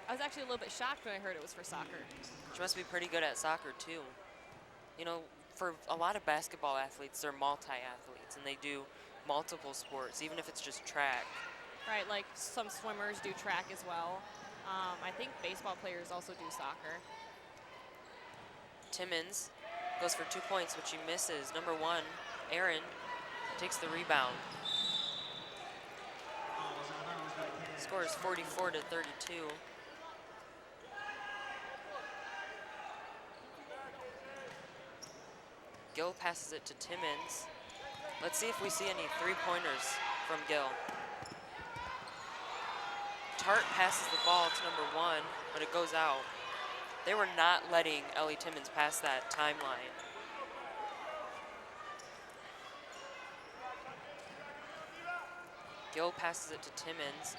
I was actually a little bit shocked when I heard it was for soccer. She must be pretty good at soccer too. You know, for a lot of basketball athletes, they're multi-athletes and they do multiple sports, even if it's just track. Right, like some swimmers do track as well. I think baseball players also do soccer. Timmons goes for 2 points, but she misses. Number 1, Aaron, takes the rebound. Score is 44 to 32. Gill passes it to Timmons. Let's see if we see any three-pointers from Gill. Tart passes the ball to number 1, but it goes out. They were not letting Ellie Timmons pass that timeline. Gill passes it to Timmons.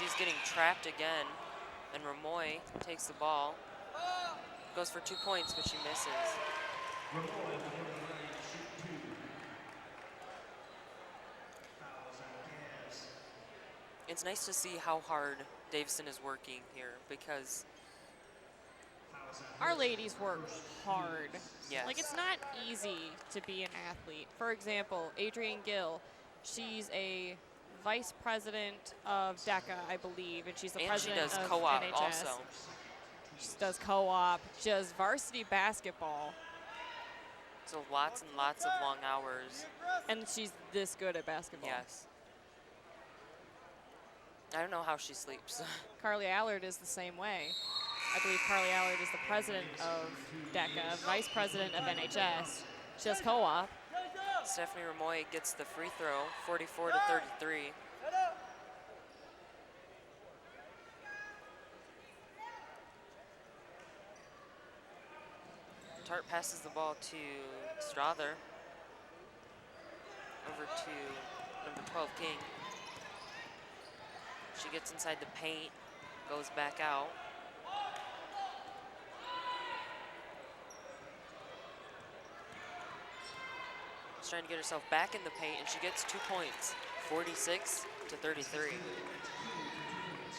she's getting trapped again, and Ramoy takes the ball, goes for 2 points, but she misses. It's nice to see how hard Davison is working here because Our ladies work hard. yes. Like, it's not easy to be an athlete. For example, Adrienne Gill, she's a vice president of DECA, I believe, and she's the and she president does of co-op NHS. also. She does co-op, she does varsity basketball, So lots and lots of long hours. and she's this good at basketball. Yes. I don't know how she sleeps. Carly Allard is the same way. I believe Carly Allard is the president of DECA, vice president of NHS. She does co-op. Stephanie Ramoy gets the free throw, 44 to 33. Tart passes the ball to Strother. Over to number 12, King. She gets inside the paint, goes back out. She's trying to get herself back in the paint, and she gets 2 points, 46 to 33.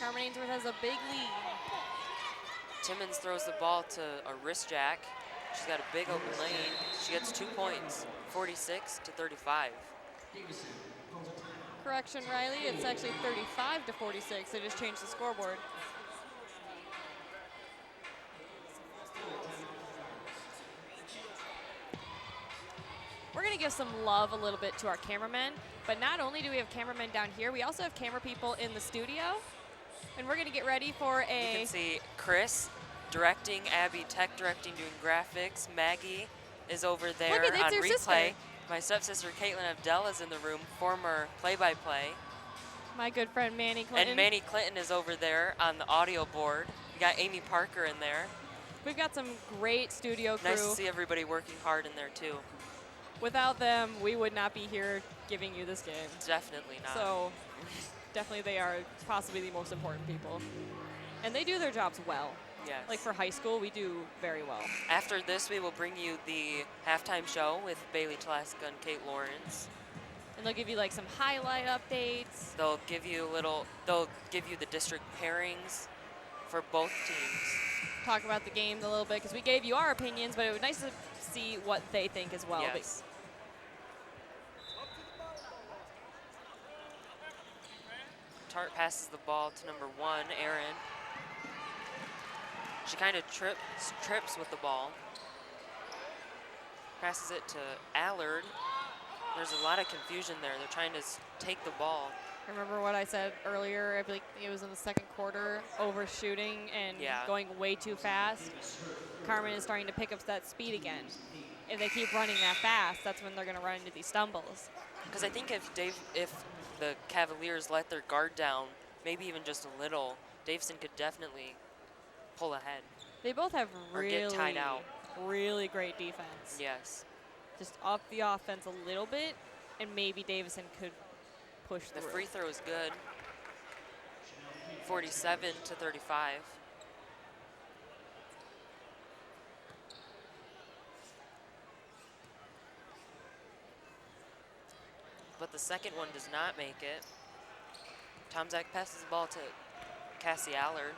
Carman Ainsworth has a big lead. Timmons throws the ball to a wrist jack. She's got a big open lane. She gets 2 points, 46 to 35. Correction, Riley, it's actually 35 to 46. They just changed the scoreboard. We're gonna give some love a little bit to our cameramen, but not only do we have cameramen down here, we also have camera people in the studio, and we're gonna get ready for You a, can see Chris directing, Abby tech directing, doing graphics. Maggie is over there Look at it, on it's replay. your sister. My stepsister Caitlin Abdel is in the room, former play-by-play. my good friend Manny Clinton. And Manny Clinton is over there on the audio board. We got Amy Parker in there. We've got some great studio crew. Nice to see everybody working hard in there too. Without them, we would not be here giving you this game. Definitely not. So definitely they are possibly the most important people. And they do their jobs well. Yes. Like for high school, we do very well. After this, we will bring you the halftime show with Bailey Talaska and Kate Lawrence. And they'll give you like some highlight updates. They'll give you the district pairings for both teams. Talk about the game a little bit because we gave you our opinions, but it was nice to see what they think as well. Yes. Tart passes the ball to number 1, Erin. She kind of trips with the ball. Passes it to Allard. There's a lot of confusion there. They're trying to take the ball. Remember what I said earlier? I believe it was in the second quarter, overshooting and Yeah. going way too fast. Carman is starting to pick up that speed again. If they keep running that fast, that's when they're going to run into these stumbles. Because I think if the Cavaliers let their guard down, maybe even just a little, Davison could definitely pull ahead. They both have Or get tied really, out. really great defense. Yes. Just up the offense a little bit, and maybe Davison could push The through. free throw is good. 47 to 35. But the second one does not make it. Tom Zach passes the ball to Cassie Allard.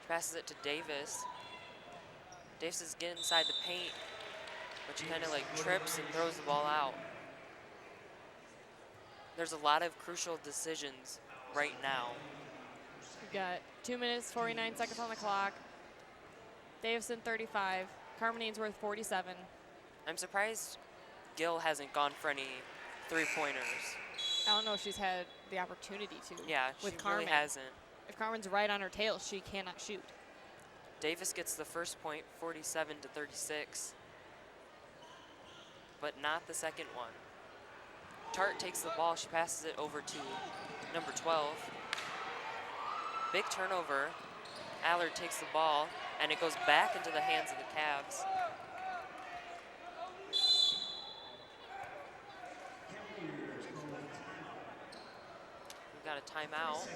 Passes it to Davis. Davis is getting inside the paint, but she kind of like trips and throws the ball out. There's a lot of crucial decisions right now. We've got 2 minutes, 49 seconds on the clock. Davison 35, Carman Ainsworth 47. I'm surprised Gill hasn't gone for any three-pointers. I don't know if she's had the opportunity to. Yeah, with she Carman. really hasn't. If Carman's right on her tail, she cannot shoot. Davis gets the first point, 47 to 36, but not the second one. Tart takes the ball, she passes it over to number 12. Big turnover. Allard takes the ball, and it goes back into the hands of the Cavs. got a timeout.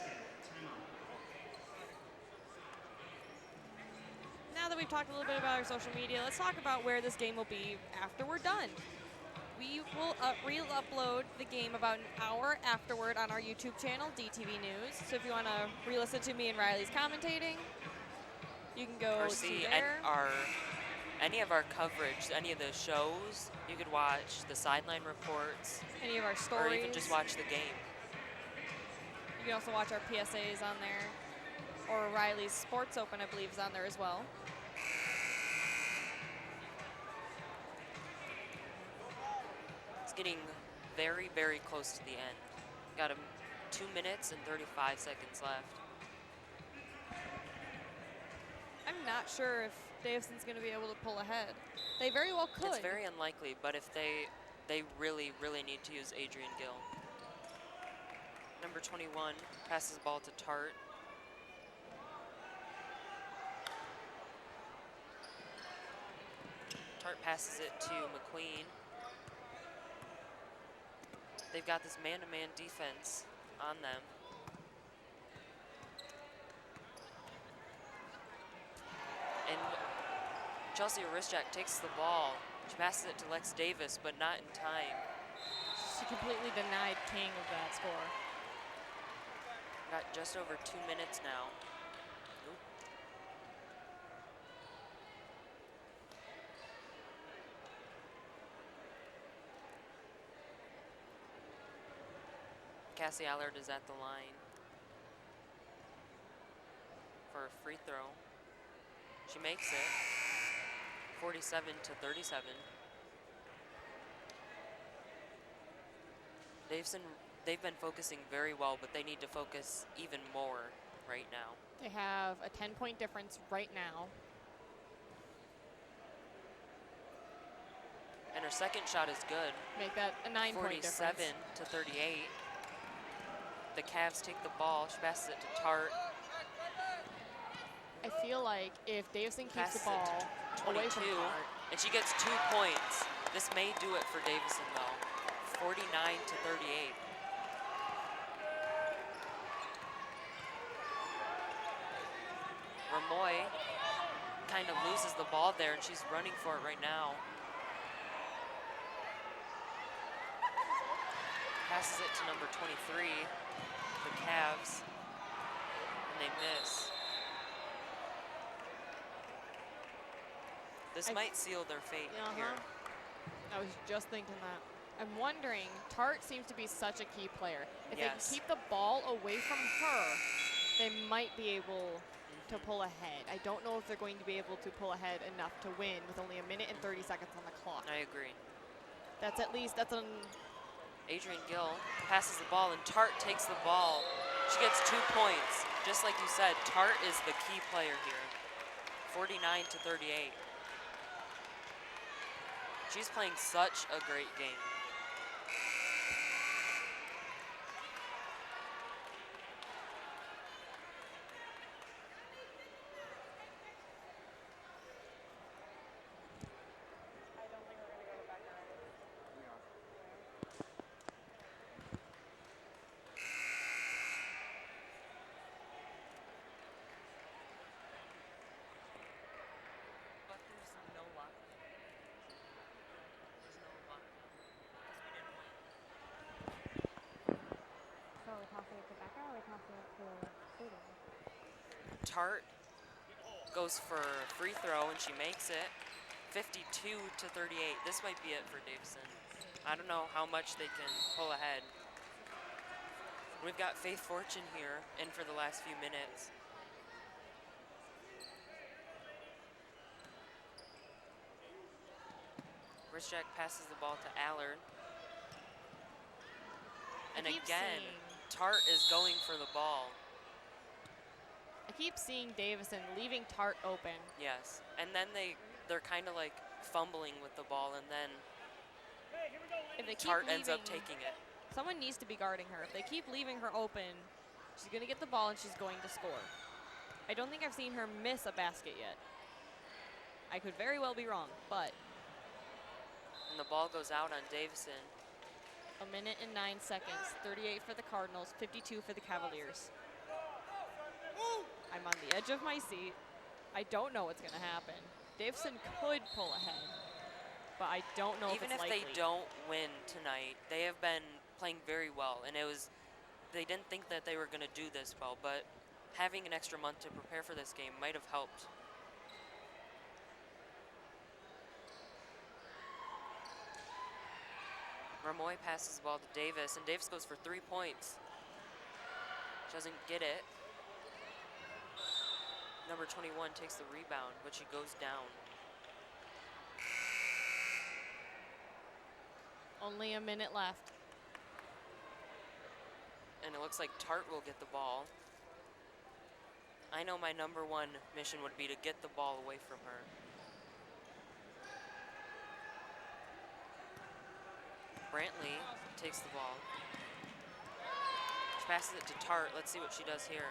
Now that we've talked a little bit about our social media, let's talk about where this game will be after we're done. We will re-upload the game about an hour afterward on our YouTube channel, DTV News. So if you want to re-listen to me and Riley's commentating, you can go Or to see there. any of our coverage, any of the shows. You could watch the sideline reports, Any of our stories. or even just watch the game. You can also watch our PSAs on there. Or Riley's Sports Open, I believe, is on there as well. It's getting very, very close to the end. Got 2 minutes and 35 seconds left. I'm not sure if Davison's going to be able to pull ahead. They very well could. It's very unlikely, but if they really, really need to use Adrian Gill. Number 21 passes the ball to Tart. Tart passes it to McQueen. They've got this man-to-man defense on them. And Chelsea Arischak takes the ball. She passes it to Lex Davis, but not in time. She completely denied King of that score. Got just over 2 minutes now. Oop. Cassie Allard is at the line for a free throw. She makes it. 47-37. Davison, they've been focusing very well, but they need to focus even more right now. They have a 10-point difference right now. And her second shot is good. Make that a 9-point difference. 47-38. The Cavs take the ball. She passes it to Tart. I feel like if Davison keeps Passes the it ball to away 22, from Tart, and she gets 2 points. This may do it for Davison, though. 49-38. Ramoy kind of loses the ball there, and she's running for it right now. Passes it to number 23, the Cavs, and they miss. This might seal their fate here. I was just thinking that. I'm wondering, Tart seems to be such a key player. If they can keep the ball away from her, they might be able to pull ahead. I don't know if they're going to be able to pull ahead enough to win with only 1 minute and 30 seconds on the clock. I agree. That's at least, that's an... Adrian Gill passes the ball, and Tart takes the ball. She gets 2 points. Just like you said, Tart is the key player here. 49-38. She's playing such a great game. Tart goes for a free throw, and she makes it. 52-38. This might be it for Davison. I don't know how much they can pull ahead. We've got Faith Fortune here in for the last few minutes. Rischak passes the ball to Allard. And again, Tart is going for the ball. I keep seeing Davison leaving Tart open. Yes, and then they're kind of like fumbling with the ball, and then if they keep Tart ends up taking it. Someone needs to be guarding her. If they keep leaving her open, she's going to get the ball and she's going to score. I don't think I've seen her miss a basket yet. I could very well be wrong, but... And the ball goes out on Davison. A minute and 9 seconds. 38 for the Cardinals, 52 for the Cavaliers. I'm on the edge of my seat. I don't know what's going to happen. Davison could pull ahead, but I don't know Even if it's if likely. they don't win tonight, they have been playing very well, and they didn't think that they were going to do this well, but having an extra month to prepare for this game might have helped. Ramoy passes the ball to Davis, and Davis goes for 3 points. Doesn't get it. Number 21 takes the rebound, but she goes down. Only a minute left. And it looks like Tart will get the ball. I know my number one mission would be to get the ball away from her. Brantley takes the ball. She passes it to Tart. Let's see what she does here.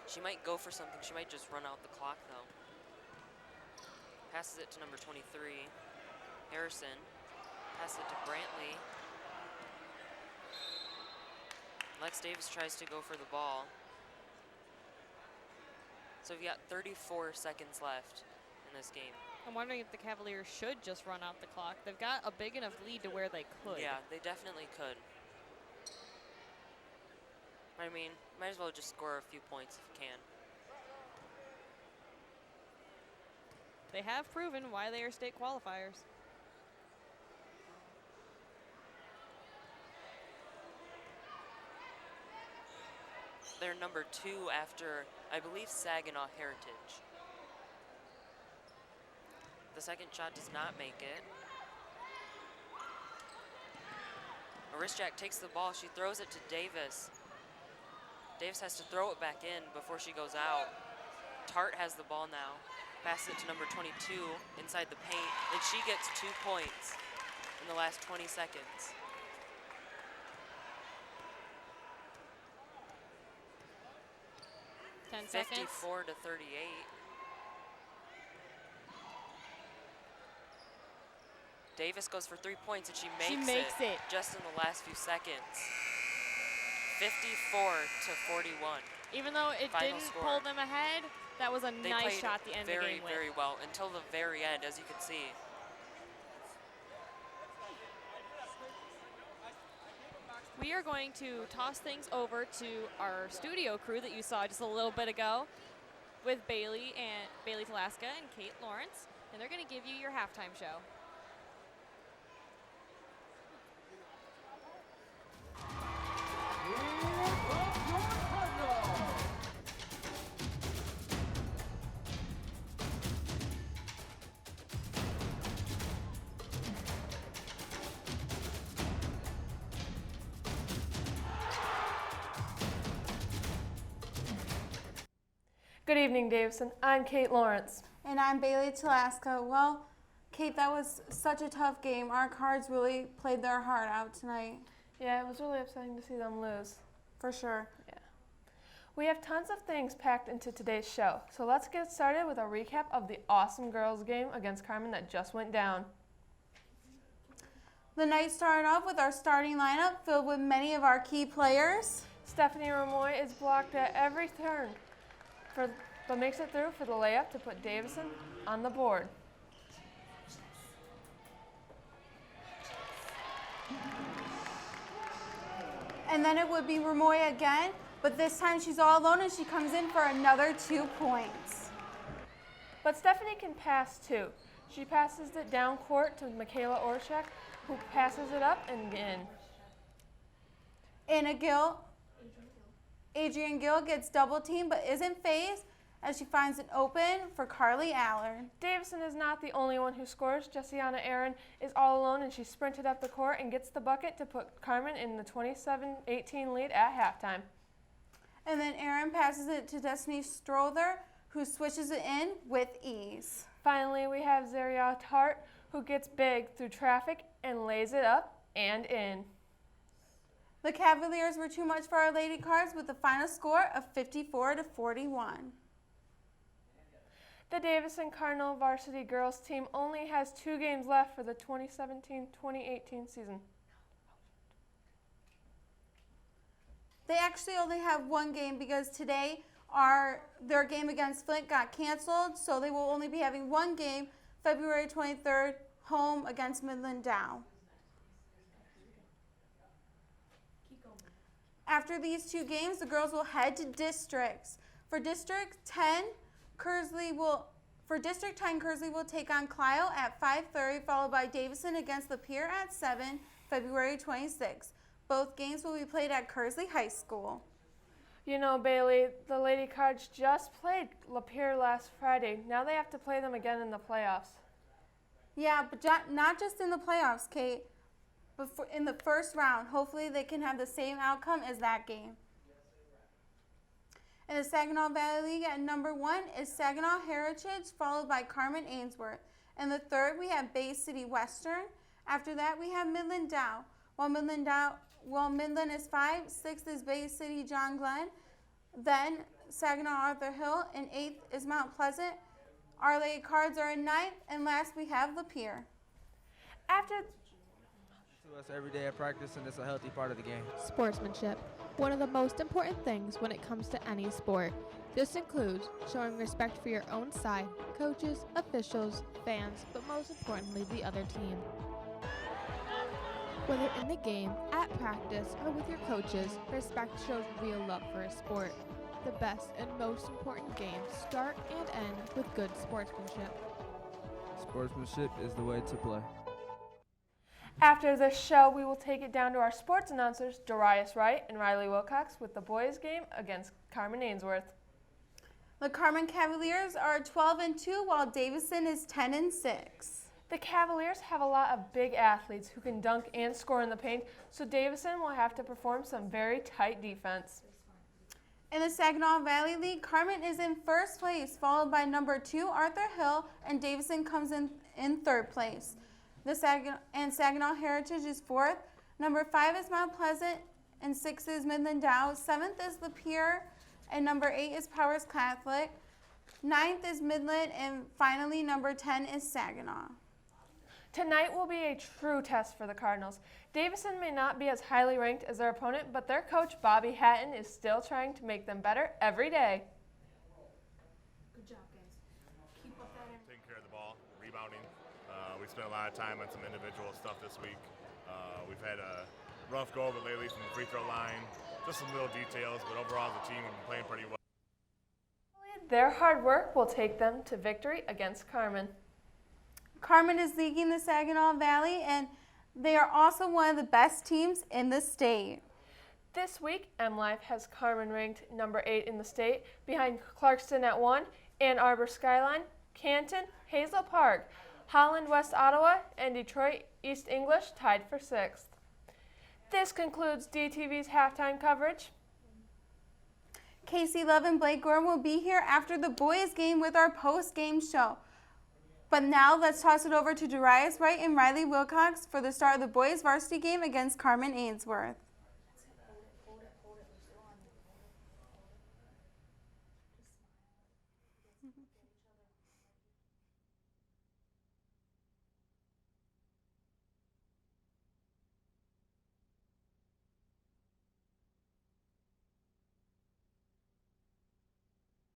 She might go for something. She might just run out the clock, though. Passes it to number 23, Harrison. Passes it to Brantley. Lex Davis tries to go for the ball. So we've got 34 seconds left in this game. I'm wondering if the Cavaliers should just run out the clock. They've got a big enough lead to where they could. Yeah, they definitely could. I mean, might as well just score a few points if you can. They have proven why they are state qualifiers. They're number 2 after, I believe, Saginaw Heritage. The second shot does not make it. Arisjak takes the ball. She throws it to Davis. Davis has to throw it back in before she goes out. Tart has the ball now. Passes it to number 22 inside the paint, and she gets 2 points in the last 20 seconds. Seconds. 54 to 38. Davis goes for 3 points, and she makes it. just in the last few seconds. 54 to 41. Even though it Final didn't score. pull them ahead, that was a They nice played shot to end the very, game with. very well until the very end, as you can see. We are going to toss things over to our studio crew that you saw just a little bit ago with Bailey Talaska and Kate Lawrence, and they're going to give you your halftime show. Good evening, Davison. I'm Kate Lawrence. And I'm Bailey Talaska. Well, Kate, that was such a tough game. Our Cards really played their heart out tonight. Yeah, it was really upsetting to see them lose. For sure. Yeah. We have tons of things packed into today's show, so let's get started with a recap of the awesome girls game against Carman that just went down. The night started off with our starting lineup filled with many of our key players. Stephanie Ramoy is blocked at every turn, but makes it through for the layup to put Davison on the board. And then it would be Ramoy again, but this time she's all alone and she comes in for another 2 points. But Stephanie can pass too. She passes it down court to Michaela Orchak, who passes it up and in. Adrian Gill gets double teamed but isn't phased as she finds it open for Carly Allard. Davison is not the only one who scores. Jessiana Aaron is all alone, and she sprinted up the court and gets the bucket to put Carman in the 27-18 lead at halftime. And then Aaron passes it to Destiny Strother, who switches it in with ease. Finally, we have Zaria Tart, who gets big through traffic and lays it up and in. The Cavaliers were too much for our Lady Cards with the final score of 54 to 41. The Davison Cardinal varsity girls team only has 2 games left for the 2017-2018 season. They actually only have 1 game because today their game against Flint got canceled, so they will only be having 1 game, February 23rd, home against Midland Dow. After these 2 games, the girls will head to districts. For District 10, Kersley will take on Clio at 5:30, followed by Davison against Lapeer at 7, February 26th. Both games will be played at Kersley High School. You know, Bailey, the Lady Cards just played Lapeer last Friday. Now they have to play them again in the playoffs. Yeah, but not just in the playoffs, Kate. But in the first round, hopefully they can have the same outcome as that game. In the Saginaw Valley League at number 1 is Saginaw Heritage, followed by Carman Ainsworth. In the third, we have Bay City Western. After that, we have Midland Dow. While Midland is 5, 6th is Bay City John Glenn. Then Saginaw Arthur Hill, and 8th is Mount Pleasant. Our Lady Cards are in 9th, and last we have Lapeer. After to us every day at practice, and it's a healthy part of the game. Sportsmanship, one of the most important things when it comes to any sport. This includes showing respect for your own side, coaches, officials, fans, but most importantly, the other team. Whether in the game, at practice, or with your coaches, respect shows real love for a sport. The best and most important games start and end with good sportsmanship. Sportsmanship is the way to play. After this show, we will take it down to our sports announcers, Darius Wright and Riley Wilcox, with the boys' game against Carman Ainsworth. The Carman Cavaliers are 12-2, while Davison is 10-6. The Cavaliers have a lot of big athletes who can dunk and score in the paint, so Davison will have to perform some very tight defense. In the Saginaw Valley League, Carman is in first place, followed by number 2, Arthur Hill, and Davison comes in third place. Saginaw Heritage is 4th. Number 5 is Mount Pleasant, and 6 is Midland Dow. 7th is Lapeer, and number 8 is Powers Catholic. 9th is Midland, and finally number 10 is Saginaw. Tonight will be a true test for the Cardinals. Davison may not be as highly ranked as their opponent, but their coach, Bobby Hatton, is still trying to make them better every day. Good job, guys. Keep up that energy. Taking care of the ball, rebounding. We spent a lot of time on some individual stuff this week. We've had a rough go of it lately from the free throw line. Just some little details, but overall the team has been playing pretty well. Their hard work will take them to victory against Carman. Carman is leading the Saginaw Valley, and they are also one of the best teams in the state. This week, MLive has Carman ranked number 8 in the state, behind Clarkston at 1, Ann Arbor Skyline, Canton, Hazel Park, Holland West Ottawa, and Detroit East English tied for 6th. This concludes DTV's halftime coverage. Casey Love and Blake Gorham will be here after the boys' game with our post-game show. But now let's toss it over to Darius Wright and Riley Wilcox for the start of the boys' varsity game against Carman Ainsworth.